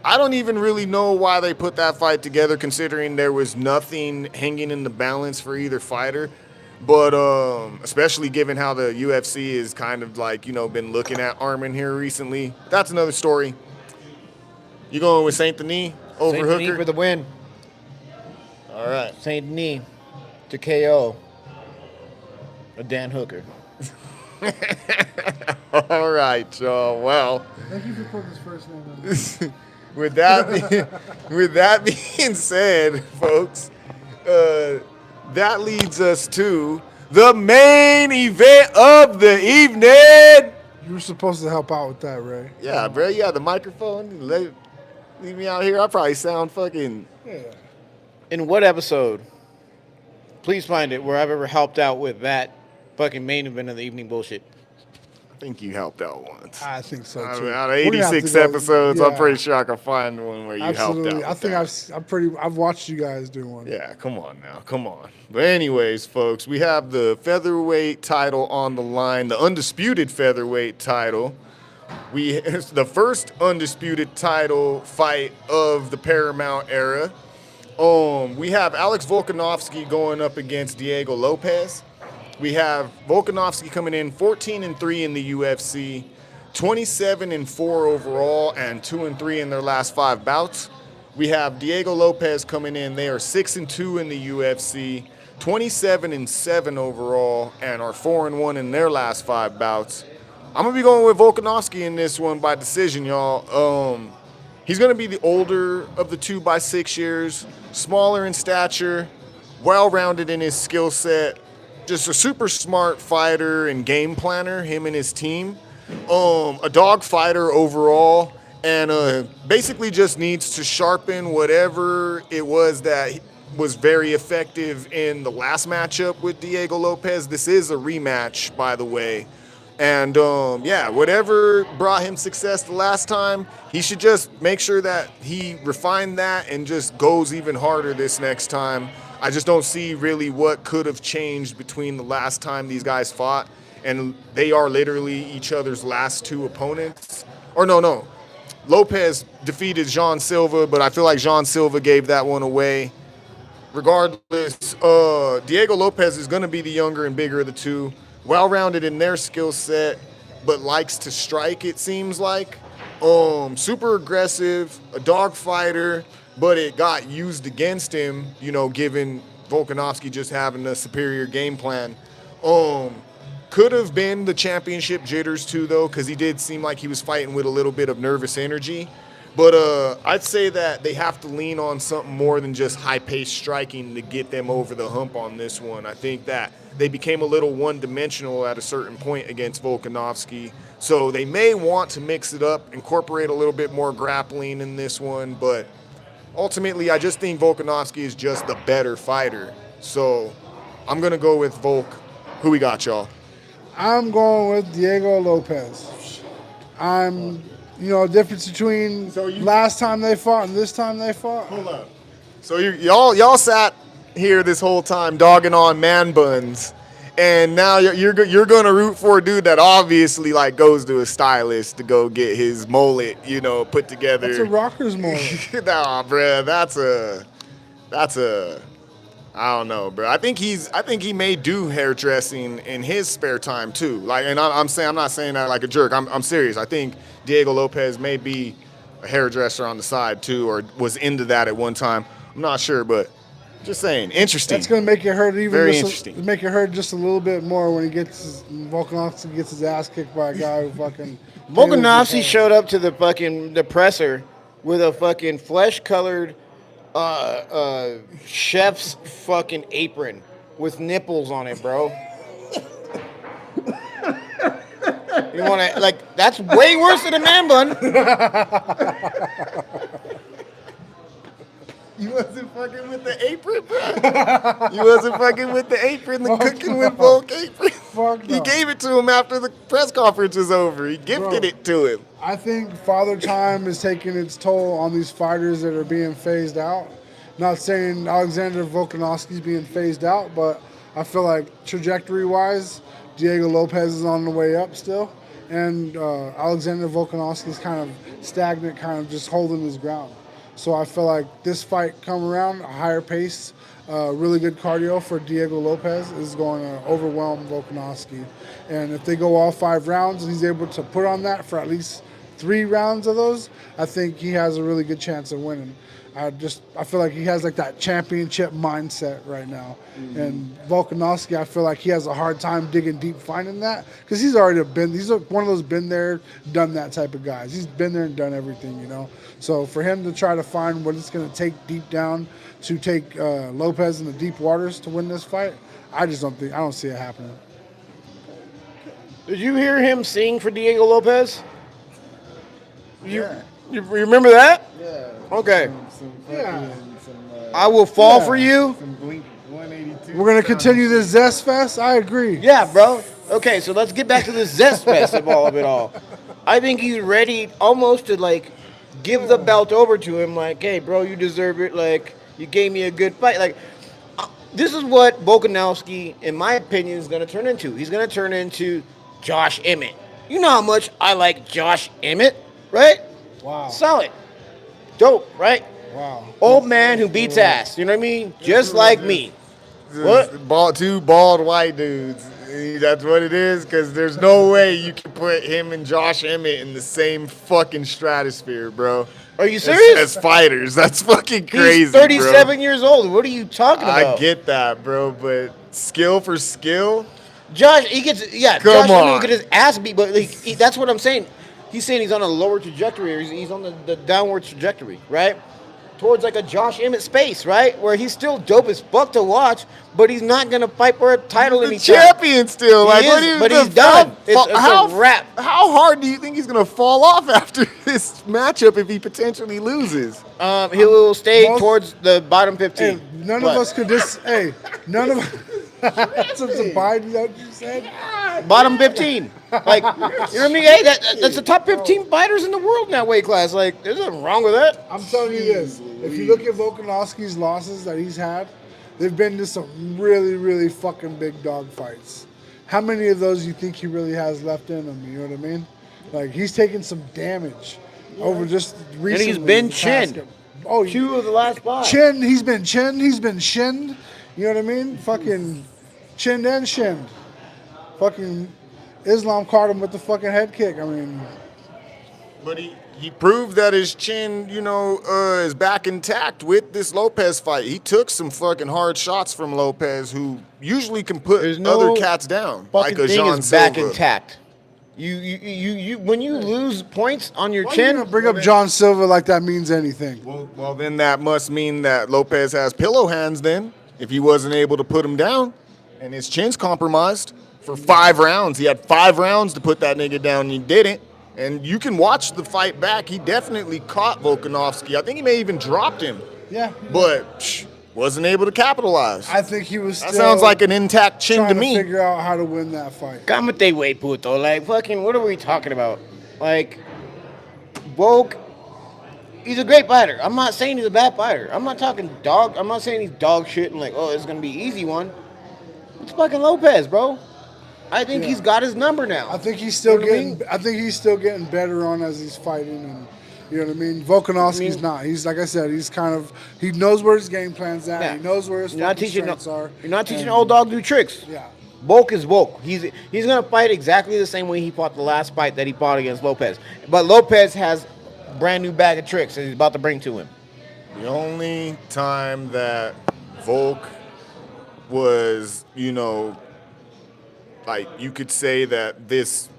I don't even really know why they put that fight together considering there was nothing hanging in the balance for either fighter. But especially given how the UFC is kind of like, been looking at Armin here recently. That's another story. You going with Saint Denis over
Saint
Hooker?
Denis for the win.
All right.
Saint Denis to KO a Dan Hooker.
All right, y'all. Well,
Thank you for putting his first name in.
with that being said, folks, that leads us to the main event of the evening.
You were supposed to help out with that, Ray.
Yeah, bro. You have the microphone. Leave me out here. I probably sound fucking.
Yeah.
In what episode? Please find it where I've ever helped out with that fucking main event of the evening bullshit.
think you helped out once.
I think so
I
too.
mean, out of
We're gonna have
86
to go-
episodes, I'm
yeah,
pretty sure I can find one where you
absolutely.
helped out.
I
with
think
that.
I've watched you guys do one.
Yeah, come on now, come on. But anyways, folks, we have the featherweight title on the line, the undisputed featherweight title. It's the first undisputed title fight of the Paramount era. We have Alex Volkanovski going up against Diego Lopes. We have Volkanovski coming in 14-3 in the UFC, 27-4 overall, and 2-3 in their last 5 bouts. We have Diego Lopes coming in. They are 6-2 in the UFC, 27-7 overall, and are 4-1 in their last 5 bouts. I'm gonna be going with Volkanovski in this one by decision, y'all. He's gonna be the older of the two by 6 years, smaller in stature, well-rounded in his skill set, just a super smart fighter and game planner, him and his team. A dog fighter overall, and basically just needs to sharpen whatever it was that was very effective in the last matchup with Diego Lopes. This is a rematch, by the way. And yeah, whatever brought him success the last time, he should just make sure that he refined that and just goes even harder this next time. I just don't see really what could have changed between the last time these guys fought, and they are literally each other's last 2 opponents. Or no. Lopez defeated Jean Silva, but I feel like Jean Silva gave that one away. Regardless, Diego Lopes is going to be the younger and bigger of the two. Well-rounded in their skill set, but likes to strike, it seems like. Super aggressive, a dog fighter, but it got used against him, given Volkanovski just having a superior game plan. Could have been the championship jitters too, though, because he did seem like he was fighting with a little bit of nervous energy. But I'd say that they have to lean on something more than just high-paced striking to get them over the hump on this one. I think that they became a little one-dimensional at a certain point against Volkanovski. So they may want to mix it up, incorporate a little bit more grappling in this one. But ultimately, I just think Volkanovski is just the better fighter. So I'm going to go with Volk. Who we got, y'all?
I'm going with Diego Lopes. Difference between last time they fought and this time they fought.
Hold up. So y'all sat here this whole time dogging on man buns, and now you're going to root for a dude that obviously goes to a stylist to go get his mullet, put together.
That's a rocker's mullet.
Nah, bruh, that's a I don't know, bro. I think he may do hairdressing in his spare time too. I'm not saying that like a jerk. I'm serious. I think Diego Lopes may be a hairdresser on the side too, or was into that at one time. I'm not sure, but just saying, interesting.
That's gonna make it hurt
interesting.
Make it hurt just a little bit more when Volkanovski gets his ass kicked by a guy who fucking.
Volkanovski showed up to the presser with a fucking flesh-colored chef's fucking apron with nipples on it, bro. You want to that's way worse than a man bun.
You wasn't fucking with the apron, bro. You wasn't fucking with the apron, the cooking with Volk apron.
Fuck no.
He gave it to him after the press conference was over. He gifted it to him.
I think Father Time is taking its toll on these fighters that are being phased out. Not saying Alexander Volkanovski's being phased out, but I feel like trajectory-wise, Diego Lopes is on the way up still, and Alexander Volkanovski's kind of stagnant, kind of just holding his ground. So I feel like this fight come around, a higher pace, really good cardio for Diego Lopes is going to overwhelm Volkanovski. And if they go all 5 rounds and he's able to put on that for at least 3 rounds of those, I think he has a really good chance of winning. I feel like he has that championship mindset right now. Mm-hmm. And Volkanovski, I feel like he has a hard time digging deep finding that because he's one of those been there, done that type of guys. He's been there and done everything, So for him to try to find what it's going to take deep down to take Lopes in the deep waters to win this fight, I don't see it happening.
Did you hear him sing for Diego Lopes?
Yeah.
You remember that?
Yeah.
Okay.
Yeah.
I will fall for you.
Some Blink 182.
We're going to continue this Zest Fest? I agree.
Yeah, bro. Okay. Okay, so let's get back to the zest fest of it all. I think he's ready almost to like give the belt over to him. Like, hey, bro, you deserve it. Like, you gave me a good fight. Like, this is what Volkanovski, in my opinion, is going to turn into. He's going to turn into Josh Emmett. You know how much I like Josh Emmett, right?
Wow.
Solid. Dope, right?
Wow.
Old man who beats ass. You know what I mean? Just like me. What?
Two bald white dudes. That's what it is, because there's no way you can put him and Josh Emmett in the same fucking stratosphere, bro.
Are you serious?
As fighters, that's fucking crazy.
He's 37 years old. What are you talking about?
I get that, bro, but skill for skill.
Josh, he gets Josh
on.
Emmett will get his ass beat, but like, that's what I'm saying. He's saying he's on a lower trajectory, or he's on the downward trajectory, right? Towards like a Josh Emmett space, right? Where he's still dope as fuck to watch, but he's not gonna fight for a title anytime.
He's the champion still.
He
like,
is,
what are you
but
gonna
he's done. It's a wrap.
How hard do you think he's gonna fall off after this matchup if he potentially loses?
He will stay towards the bottom 15.
Hey, none of us could just. Hey, none of us. That's what Biden that you said.
Bottom 15. Like, you know what I mean? Hey, that's the top 15 fighters in the world in that weight class. Like, there's nothing wrong with that.
I'm telling you this. If you look at Volkanovski's losses that he's had, they've been to some really, really fucking big dog fights. How many of those you think he really has left in him? You know what I mean? Like, he's taken some damage over just recently.
And he's been chinned.
Oh,
2 of the last 5.
He's been chinned, he's been shinned. You know what I mean? Fucking chinned and shinned. Fucking Islam caught him with the fucking head kick. I mean.
But he proved that his chin, is back intact with this Lopez fight. He took some fucking hard shots from Lopez, who usually can put other cats down, like a Jean Silva.
Back intact. You when you lose points on your
Why
chin,
you gonna bring up John Silva like that means anything?
Well, then that must mean that Lopez has pillow hands then, if he wasn't able to put him down, and his chin's compromised for 5 rounds. He had 5 rounds to put that nigga down, and he didn't. And you can watch the fight back. He definitely caught Volkanovski. I think he may even dropped him.
Yeah.
But wasn't able to capitalize.
I think he was still
That sounds like an intact chin
trying
to me.
figure out how to win that fight.
Kamate weight puto. Like, fucking, what are we talking about? Like, Volk, he's a great fighter. I'm not saying he's a bad fighter. I'm not talking dog. I'm not saying he's dog shit and like, oh, it's going to be an easy one. It's fucking Lopez, bro. I think he's got his number now.
I think he's still I think he's still getting better on as he's fighting, and you know what I mean. Volkanovski's not. He's like I said. He's kind of he knows where his game plan's at.
Yeah.
He knows where his strengths are.
You're not teaching old dog new tricks.
Yeah.
Volk is Volk. He's gonna fight exactly the same way he fought the last fight that he fought against Lopez. But Lopez has a brand new bag of tricks that he's about to bring to him.
The only time that Volk was, like you could say that this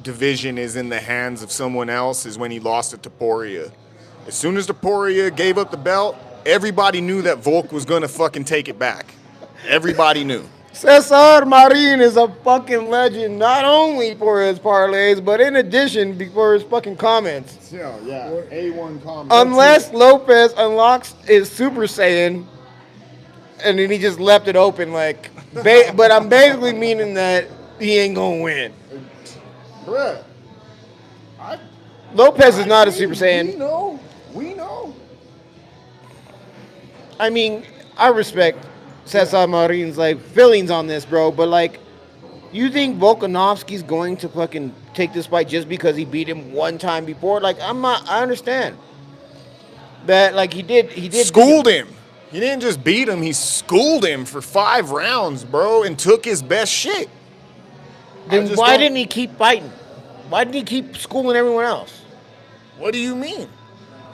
division is in the hands of someone else is when he lost to Topuria. As soon as Topuria gave up the belt, everybody knew that Volk was gonna fucking take it back. Everybody knew.
Cesar Marin is a fucking legend, not only for his parlays, but in addition for his fucking comments.
Yeah, A1 comment.
Unless Lopez unlocks his Super Saiyan, and then he just left it open, like. But I'm basically meaning that he ain't gonna win.
Bruh.
Lopez is not a Super Saiyan.
We know.
I mean, I respect Cesar Marin's like feelings on this, bro. But like, you think Volkanovski's going to fucking take this fight just because he beat him one time before? Like, I'm not. I understand that. Like, he did.
Schooled him. He didn't just beat him. He schooled him for 5 rounds, bro, and took his best shit.
Then why didn't he keep fighting? Why didn't he keep schooling everyone else?
What do you mean?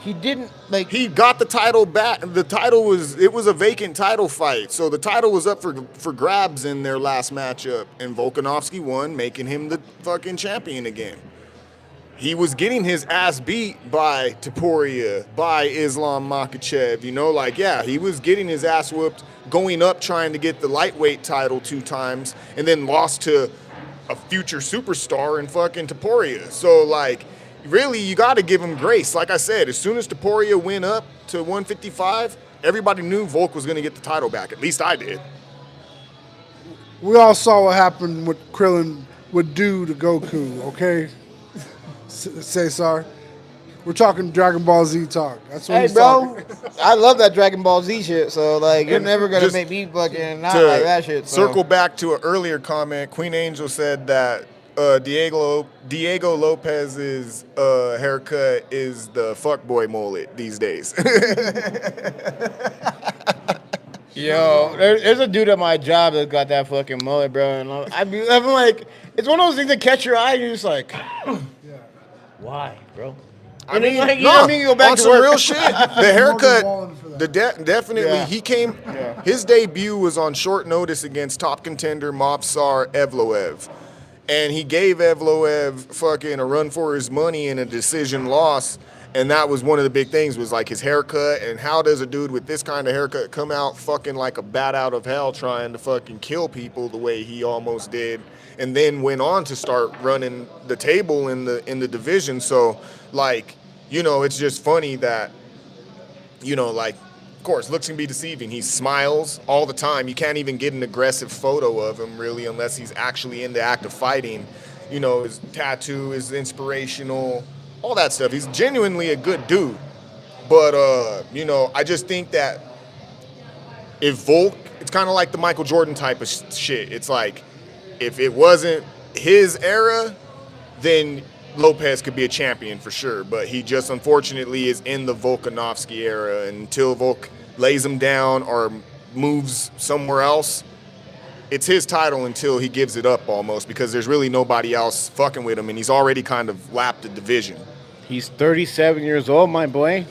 He didn't like.
He got the title back. The title was a vacant title fight, so the title was up for grabs in their last matchup, and Volkanovski won, making him the fucking champion again. He was getting his ass beat by Topuria, by Islam Makhachev, he was getting his ass whooped, going up trying to get the lightweight title 2 times, and then lost to a future superstar in fucking Topuria. So, really, you got to give him grace. Like I said, as soon as Topuria went up to 155, everybody knew Volk was going to get the title back. At least I did.
we all saw what happened, what Krillin would do to Goku, okay? Cesar. We're talking Dragon Ball Z talk. That's what
Hey,
he's
bro,
talking.
I love that Dragon Ball Z shit. So like, you're
And
never gonna
just
make me fucking not
To
like that shit. So.
circle back to an earlier comment, Queen Angel said that Diego Lopez's haircut is the fuckboy mullet these days.
Yo, there's a dude at my job that got that fucking mullet, bro. And I'm like, it's one of those things that catch your eye. And you're just like, why, bro?
I mean,
like, you know what I mean? You go back
on
to
some
work.
real shit. The haircut,
Wallen for that.
definitely
Yeah.
he came.
Yeah.
His debut was on short notice against top contender Movsar Evloev, and he gave Evloev fucking a run for his money in a decision loss. And that was one of the big things, was like his haircut. And how does a dude with this kind of haircut come out fucking like a bat out of hell trying to fucking kill people the way he almost did, and then went on to start running the table in the division. So like, you know, it's just funny that, you know, like, of course, looks can be deceiving. He smiles all the time. You can't even get an aggressive photo of him really unless he's actually in the act of fighting. You know, his tattoo is inspirational, all that stuff. He's genuinely a good dude. But, you know, I just think that if Volk, it's kind of like the Michael Jordan type of shit. It's like, if it wasn't his era, then Lopez could be a champion for sure. But he just unfortunately is in the Volkanovski era. And until Volk lays him down or moves somewhere else, it's his title until he gives it up almost, because there's really nobody else fucking with him. And he's already kind of lapped the division.
He's 37 years old, my boy.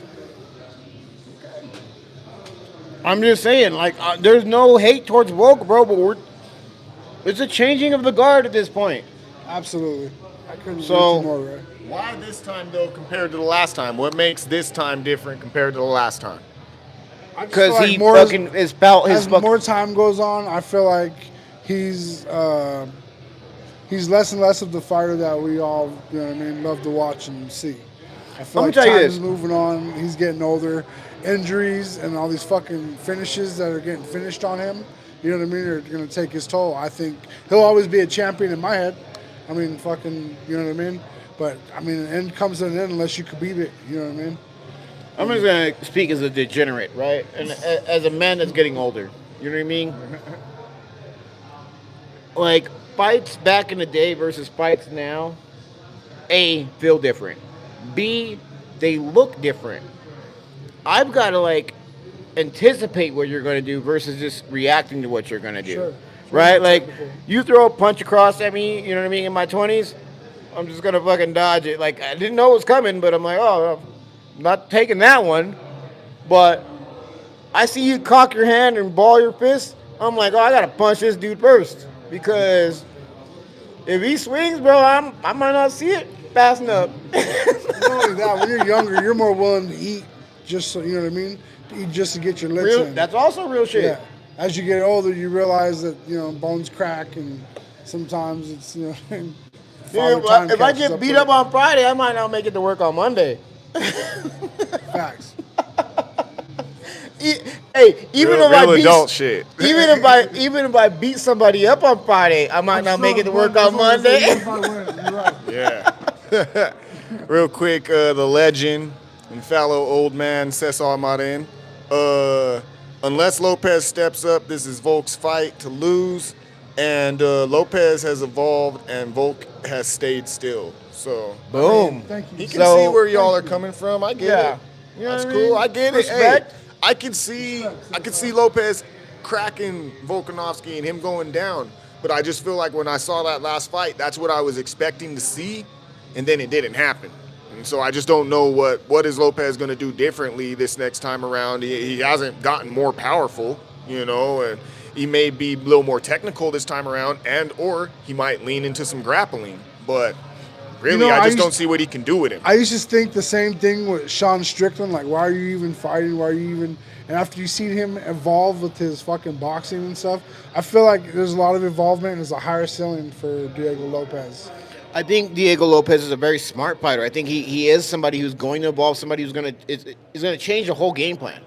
I'm just saying, like, there's no hate towards Volk, bro, but it's a changing of the guard at this point.
Absolutely. I couldn't
So-
agree more, right?
Why this time, though, compared to the last time? What makes this time different compared to the last time?
I just
Because
feel
he
more
fucking his belt, his
as
fucking.
more time goes on, I feel like he's less and less of the fighter that we all, you know what I mean, love to watch and see. I feel
Let me
like
tell you
time
this.
is moving on. He's getting older. Injuries and all these fucking finishes that are getting finished on him, you know what I mean, are going to take his toll. I think he'll always be a champion in my head. I mean, fucking, you know what I mean? But, I mean, an end comes to an end unless you Khabib it, you know what I mean?
I'm just gonna speak as a degenerate, right? And as a man that's getting older, you know what I mean? Like, fights back in the day versus fights now, A, feel different. B, they look different. I've got to, like, anticipate what you're going to do versus just reacting to what you're going to do.
Sure.
Right? Like, you throw a punch across at me, you know what I mean, in my 20s, I'm just going to fucking dodge it. Like, I didn't know it was coming, but I'm like, oh, I'm not taking that one. But I see you cock your hand and ball your fist, I'm like, oh, I got to punch this dude first. Because if he swings, bro, I might not see it fast enough.
Not only that, when you're younger, you're more willing to eat just so, you know what I mean? To eat just to get your licks in.
That's also real shit.
Yeah. As you get older, you realize that, you know, bones crack and sometimes it's, you know,
Yeah,
time
if I
catches
get beat
with
up on Friday, I might not make it to work on Monday.
facts.
Hey, even
Real
if I beat
adult shit.
even if I beat somebody up on Friday, I might not make it to work on Monday.
You're right.
Yeah. Real quick, the legend and fellow old man Cesar Marin. Unless Lopez steps up, this is Volk's fight to lose. And Lopez has evolved and Volk has stayed still. So
Boom.
Thank you.
he can
So-
see where y'all are coming from. I get
Yeah.
it.
You know
That's
what I mean?
cool. I get it.
Respect.
Hey, I can see Lopez cracking Volkanovski and him going down. But I just feel like when I saw that last fight, that's what I was expecting to see, and then it didn't happen. And so I just don't know what is Lopez going to do differently this next time around. He hasn't gotten more powerful, you know, and he may be a little more technical this time around, and or he might lean into some grappling. But really,
You know,
I
I
just
used-
don't see what he can do with him.
I used to think the same thing with Sean Strickland. Like, why are you even fighting? Why are you even... And after you see him evolve with his fucking boxing and stuff, I feel like there's a lot of involvement and there's a higher ceiling for Diego Lopez.
I think Diego Lopez is a very smart fighter. I think he is somebody who's going to evolve, somebody who's going to change the whole game plan,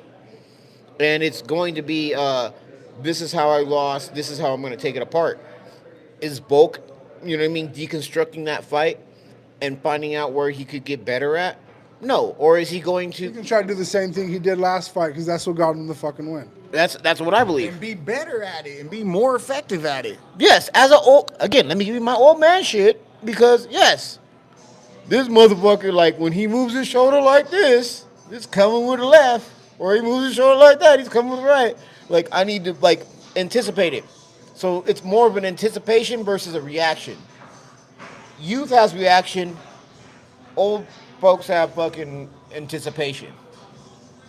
and it's going to be this is how I lost. This is how I'm going to take it apart. Is Volk, you know what I mean, deconstructing that fight and finding out where he could get better at? No. Or is he going
He
to?
can try to do the same thing he did last fight because that's what got him the fucking win.
That's what I believe.
And be better at it and be more effective at it.
Yes, as a old, again, let me give you my old man shit because yes, this motherfucker, like when he moves his shoulder like this, it's coming with the left, or he moves his shoulder like that, he's coming with the right. Like I need to like anticipate it. So it's more of an anticipation versus a reaction. Youth has reaction. Old folks have fucking anticipation.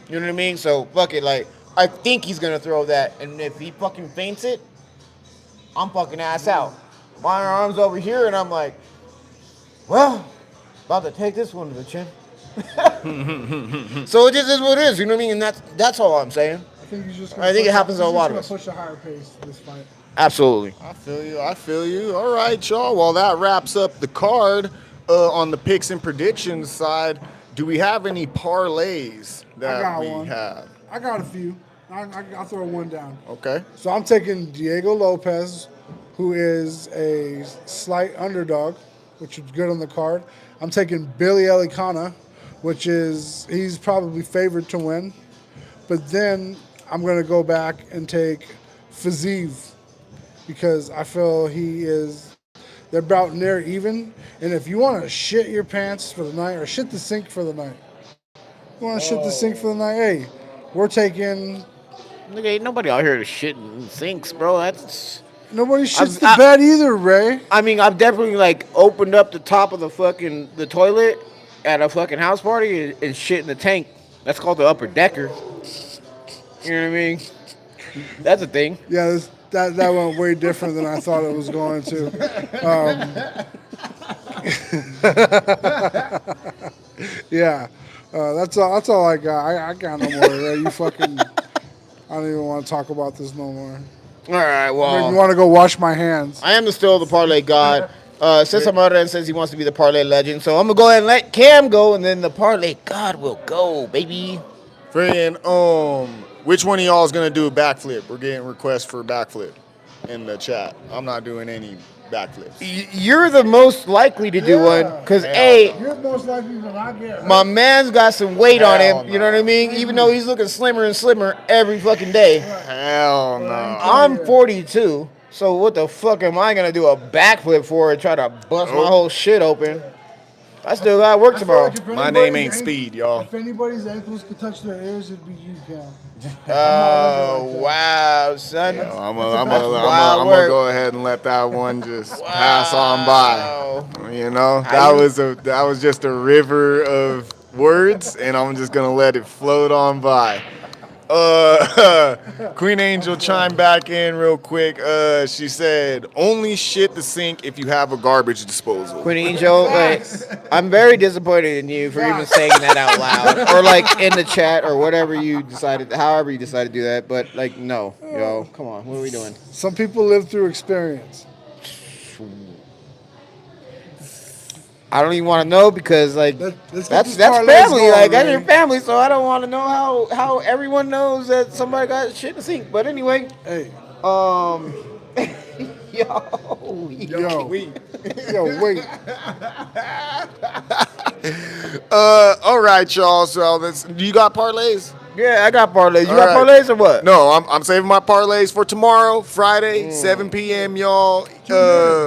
You know what I mean? So fuck it, like I think he's gonna throw that, and if he fucking feints it, I'm fucking ass out. My arm's over here, and I'm like, well, about to take this one to the chin. So it just is what it is, you know what I mean? And that's all I'm saying.
I think he's just.
I think it happens to a lot of us.
Push a higher pace this fight.
Absolutely.
I feel you. All right, y'all. Well, that wraps up the card. On the picks and predictions side, do we have any parlays that we have?
I got a few. I'll throw one down.
Okay.
So I'm taking Diego Lopes, who is a slight underdog, which is good on the card. I'm taking Billy Elikana, he's probably favored to win. But then I'm going to go back and take Fazeev because I feel they're about near even. And if you want to shit your pants for the night or shit the sink for the night, hey, we're taking...
Look, ain't nobody out here to shit in sinks, bro.
Nobody shits the bed either, Ray.
I mean, I've definitely like opened up the top of the toilet at a fucking house party and shit in the tank. That's called the upper decker. You know what I mean? That's a thing.
Yeah, that went way different than I thought it was going to. Yeah, that's all I got. I got no more. Ray. You fucking. I don't even want to talk about this no more.
All right, well.
You want to go wash my hands?
I am still the parlay god. Cesar Martin says he wants to be the parlay legend, so I'm going to go ahead and let Cam go, and then the parlay god will go, baby.
Friggin', which one of y'all is going to do a backflip? We're getting requests for a backflip in the chat. I'm not doing any backflips.
You're the most likely to do one, because
You're most likely to not get hurt.
my man's got some weight on him, you know what I mean?
No.
Even though he's looking slimmer and slimmer every fucking day.
Hell no.
I'm 42, so what the fuck am I going to do a backflip for and try to bust my whole shit open? I still got work tomorrow.
My name ain't Speed, y'all.
If anybody's ankles could touch their ears, it'd be you, Cam.
Oh, wow, son.
Yeah, I'm gonna go ahead and let that one just pass on by. You know, that was just a river of words, and I'm just gonna let it float on by. Queen Angel chimed back in real quick. She said, only shit the sink if you have a garbage disposal.
Queen Angel, like, I'm very disappointed in you for even saying that out loud. Or, like, in the chat or whatever you decided, however you decided to do that. But, like, no. Yo, come on. What are we doing?
Some people live through experience.
I don't even want to know because, like,
Let's
that's
parlays
family.
going,
Like, that's
man.
your family. So I don't want to know how everyone knows that somebody got shit in the sink. But anyway,
Hey,
yo,
wait.
All right, y'all. So you got parlays?
Yeah, I got parlays. You
All
got
right.
parlays or what?
No, I'm saving my parlays for tomorrow, Friday, 7 p.m. y'all,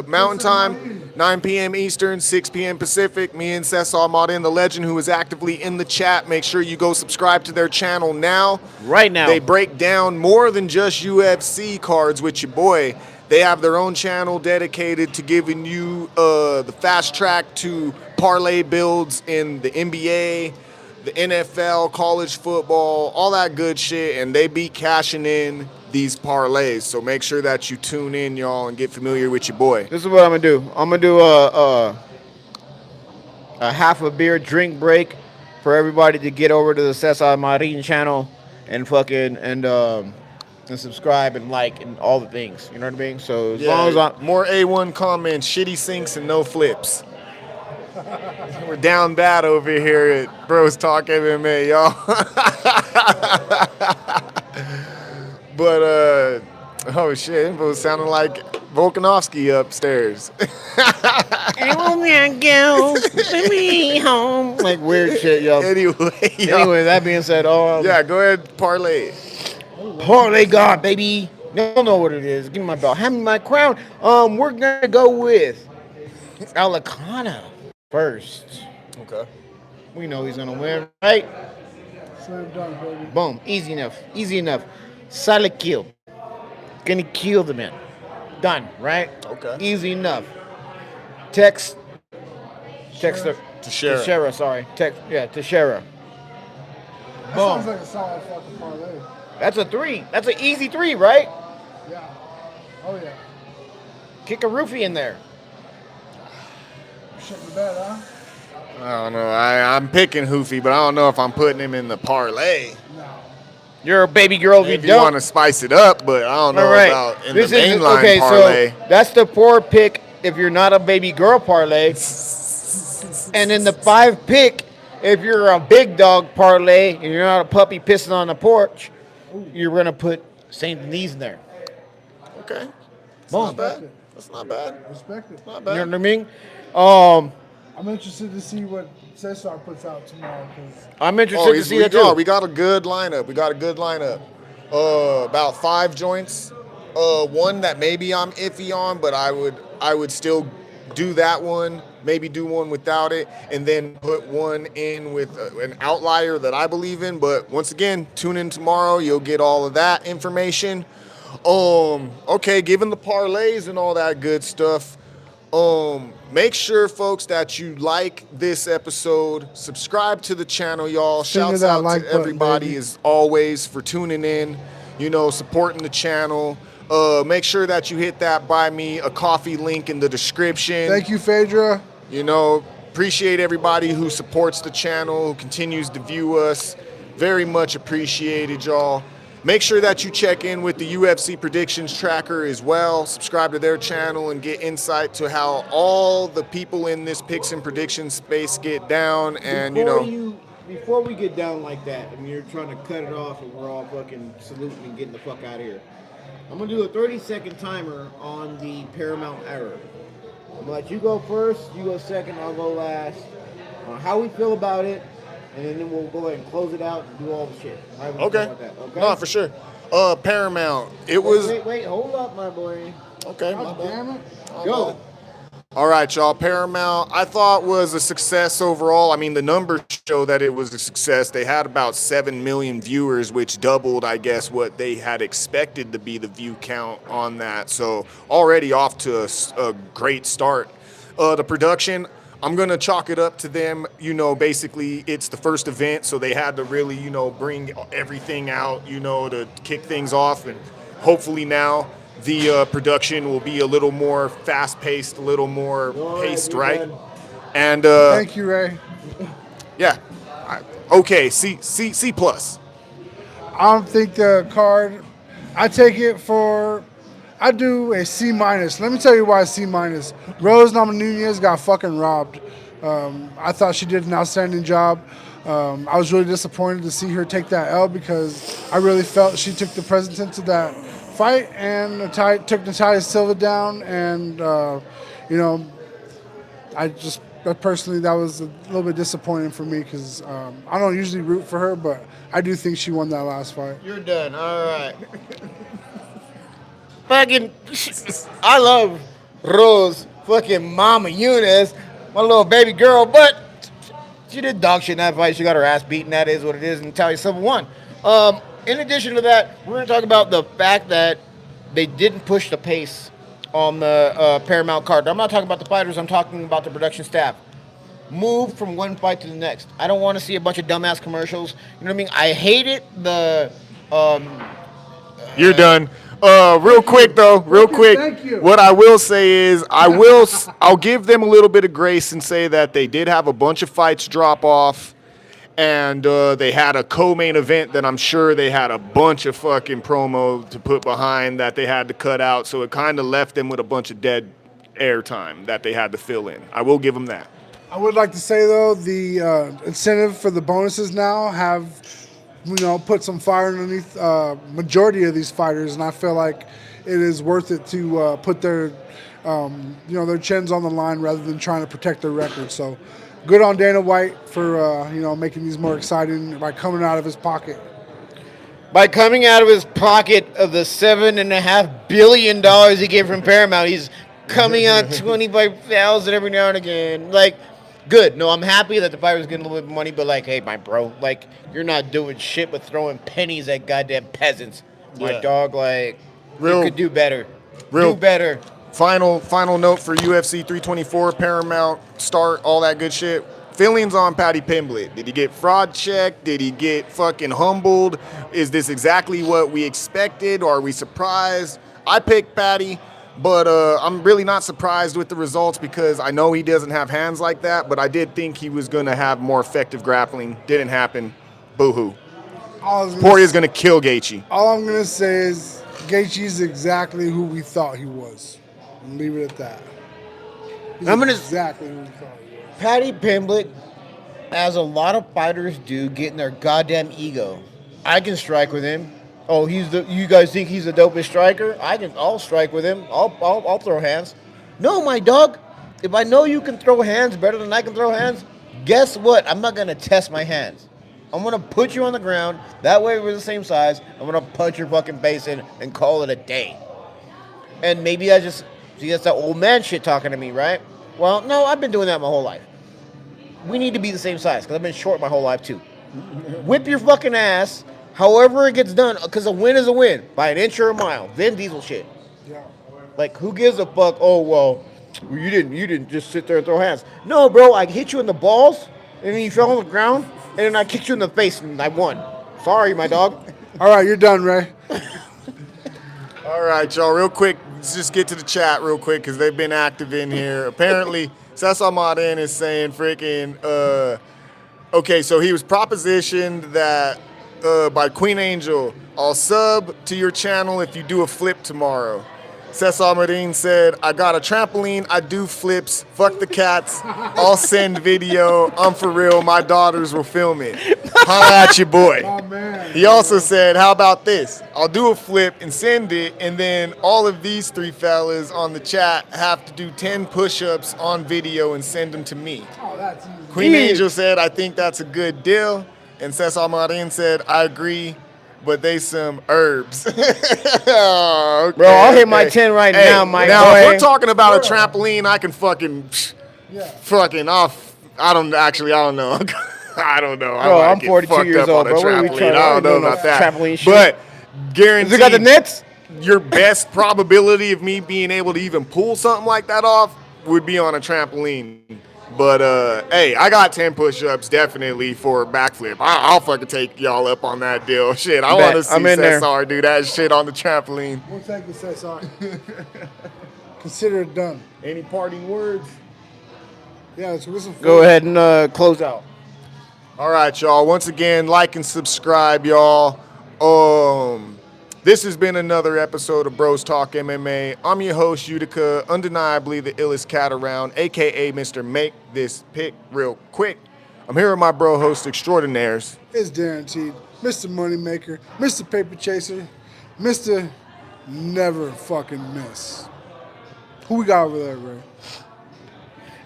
Mountain Time, 9 p.m. Eastern, 6 p.m. Pacific. Me and Cesar Martin, the legend, who is actively in the chat. Make sure you go subscribe to their channel now.
Right now.
They break down more than just UFC cards with your boy. They have their own channel dedicated to giving you the fast track to parlay builds in the NBA, the NFL, college football, all that good shit, and they be cashing in these parlays. So make sure that you tune in, y'all, and get familiar with your boy.
This is what I'm gonna do. I'm gonna do a half a beer drink break for everybody to get over to the Cesar Marin channel and fucking and subscribe and like and all the things. You know what I mean? So as long as I'm
more A1 comments, shitty sinks, and no flips. We're down bad over here at Bro Talk MMA, y'all. But Oh shit, it sounding like Volkanovski upstairs.
I want that girl, baby home. Like weird shit, yo.
Anyway,
Anyway, that being said,
yeah, go ahead, parlay.
parlay God, baby. Don't know what it is. Give me my belt. Hand me my crown. We're gonna go with Alicana first.
Okay.
We know he's gonna win, right?
Slam dunk, baby.
Boom. Easy enough. Easy enough. Solid kill. Gonna kill the man. Done, right?
Okay.
Easy enough. Text her.
Teixeira.
Teixeira, sorry. Teixeira.
That
Boom.
sounds like a solid fucking parlay.
That's a 3. That's an easy 3, right?
Yeah. Oh yeah.
Kick a roofie in there.
Shit the bed, huh?
I don't know. I'm picking Hoofy, but I don't know if I'm putting him in the parlay.
No.
You're a baby girl if you
If you
don't.
want to spice it up, but I don't know
All right.
about in
This
the
is
mainline parlay.
So that's the 4 pick if you're not a baby girl parlay. And in the 5 pick, if you're a big dog parlay and you're not a puppy pissing on the porch, you're gonna put Saint Denis in there.
Okay. That's
Boom.
not bad. That's not bad.
Respect it.
Not
You
bad.
know what I mean?
I'm interested to see what Cesar puts out tomorrow because
I'm interested to see that too.
We got a good lineup. About 5 joints. One that maybe I'm iffy on, but I would still do that one. Maybe do one without it, and then put one in with an outlier that I believe in. But once again, tune in tomorrow. You'll get all of that information. Okay, given the parlays and all that good stuff. Make sure, folks, that you like this episode. Subscribe to the channel, y'all.
Finger
Shouts
that
out
like
to
button,
everybody
baby.
as always for tuning in, supporting the channel. Make sure that you hit that buy me a coffee link in the description.
thank you, Phaedra.
Appreciate everybody who supports the channel, who continues to view us. Very much appreciated, y'all. Make sure that you check in with the UFC predictions tracker as well. Subscribe to their channel and get insight to how all the people in this picks and predictions space get down. And
Before we get down like that, and you're trying to cut it off, and we're all fucking saluting and getting the fuck out of here. I'm gonna do a 30-second timer on the Paramount error. I'm gonna let you go first, you go second, I'll go last. How we feel about it, and then we'll go ahead and close it out and do all the shit. How we feel
okay,
about that, okay?
no, for sure. Paramount. It was
Wait, hold up, my boy.
okay. My
God
bad.
damn it.
Go.
All right, y'all. Paramount, I thought was a success overall. I mean, the numbers show that it was a success. They had about 7 million viewers, which doubled, I guess, what they had expected to be the view count on that. So already off to a great start. The production, I'm going to chalk it up to them. Basically, it's the first event, so they had to really, bring everything out, to kick things off. And hopefully now the production will be a little more fast-paced, a little more paced, right? And
Thank you, Ray.
yeah, okay, C plus.
I don't think the card. I take it for. I do a C minus. Let me tell you why C minus. Rose Namajunas got fucking robbed. I thought she did an outstanding job. I was really disappointed to see her take that L because I really felt she took the precedence of that fight and took Natalia Silva down. And personally, that was a little bit disappointing for me because I don't usually root for her, but I do think she won that last fight.
You're done. All right. Fucking, I love Rose, fucking Mama Eunice, my little baby girl, but she did dog shit in that fight. She got her ass beaten. That is what it is. And Natalia Silva won. In addition to that, we're going to talk about the fact that they didn't push the pace on the Paramount card. I'm not talking about the fighters. I'm talking about the production staff. Move from one fight to the next. I don't want to see a bunch of dumbass commercials. You know what I mean? I hated the...
You're done. Real quick.
Thank you.
What I will say is I'll give them a little bit of grace and say that they did have a bunch of fights drop off, and they had a co-main event that I'm sure they had a bunch of fucking promo to put behind that they had to cut out. So it kind of left them with a bunch of dead air time that they had to fill in. I will give them that.
I would like to say, though, the incentive for the bonuses now have put some fire underneath majority of these fighters, and I feel like it is worth it to put their their chins on the line rather than trying to protect their record. So, good on Dana White for making these more exciting by coming out of his pocket.
By coming out of his pocket of the $7.5 billion he gave from Paramount, he's coming out 25,000 every now and again. Like, good. No, I'm happy that the fighter's getting a little bit of money, but like, hey, my bro, like, you're not doing shit but throwing pennies at goddamn peasants. My dog, like, you could do better. Do better.
Final note for UFC 324, Paramount, start, all that good shit. Feelings on Paddy Pimblett. Did he get fraud checked? Did he get fucking humbled? Is this exactly what we expected? Or are we surprised? I picked Paddy, but I'm really not surprised with the results because I know he doesn't have hands like that, but I did think he was going to have more effective grappling. Didn't happen. Boo-hoo. Poirier's going to kill Gaethje.
All I'm going to say is Gaethje's exactly who we thought he was. And leave it at that. He's exactly who we thought he was.
Paddy Pimblett, as a lot of fighters do, get in their goddamn ego. I can strike with him. Oh, you guys think he's the dopest striker? I'll strike with him. I'll throw hands. No, my dog. If I know you can throw hands better than I can throw hands, guess what? I'm not gonna test my hands. I'm gonna put you on the ground. That way we're the same size. I'm gonna punch your fucking face in and call it a day. And maybe that's that old man shit talking to me, right? Well, no, I've been doing that my whole life. We need to be the same size because I've been short my whole life too. Whip your fucking ass, however it gets done, because a win is a win by an inch or a mile. Vin Diesel shit.
Yeah.
Like, who gives a fuck? Oh well, you didn't just sit there and throw hands. No, bro, I hit you in the balls, and then you fell on the ground, and then I kicked you in the face, and I won. Sorry, my dog.
All right, you're done, Ray.
All right, y'all, real quick, let's just get to the chat real quick because they've been active in here. Apparently, Cesar Martin is saying freaking, okay, so he was propositioned that by Queen Angel, I'll sub to your channel if you do a flip tomorrow. Cesar Martin said, I got a trampoline, I do flips, fuck the cats, I'll send video, I'm for real, my daughters will film it. Holla at your boy.
Oh, man.
He also said, how about this? I'll do a flip and send it, and then all of these three fellas on the chat have to do 10 push-ups on video and send them to me.
Oh, that's easy.
Queen Angel said, I think that's a good deal. And Cesar Martin said, I agree, but they some herbs. Okay,
Bro, I'll hit my 10 right now, my
now,
boy.
if we're talking about a trampoline, I can fucking off. I don't know. I don't know.
Bro, I'm
get
42
fucked
years
up
old,
on a
bro. What are we
trampoline.
trying-
I don't know
doing
about that.
trampoline shit?
But guaranteed,
Has it got the nets?
your best probability of me being able to even pull something like that off would be on a trampoline. But, hey, I got 10 push-ups definitely for a backflip. I'll fucking take y'all up on that deal. Shit, I want to see Cesar do that shit on the trampoline.
We'll take the Cesar. Consider it done.
Any parting words?
Yeah, so listen.
Go ahead and close out.
All right, y'all. Once again, like and subscribe, y'all. This has been another episode of Bros Talk MMA. I'm your host, UTICA, undeniably the illest cat around, a.k.a. Mr. Make This Pick Real Quick. I'm here with my bro host extraordinaires.
It's guaranteed. Mr. Moneymaker, Mr. Paper Chaser, Mr. Never Fucking Miss. Who we got over there, Ray?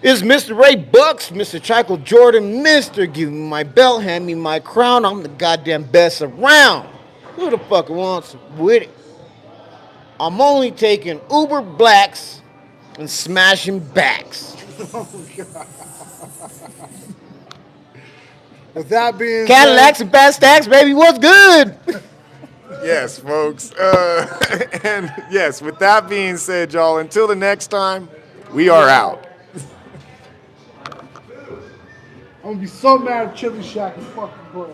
It's Mr. RayBuck, Mr. Chichael Jordan, Mr. Give me my belt, hand me my crown. I'm the goddamn best around. Who the fuck wants with it? I'm only taking Uber Blacks and smashing backs.
With that being
Cadillacs and fast stacks, baby, what's good?
Yes, folks. And yes, with that being said, y'all, until the next time, we are out.
I'm gonna be so mad at Chili Shack and fucking bread.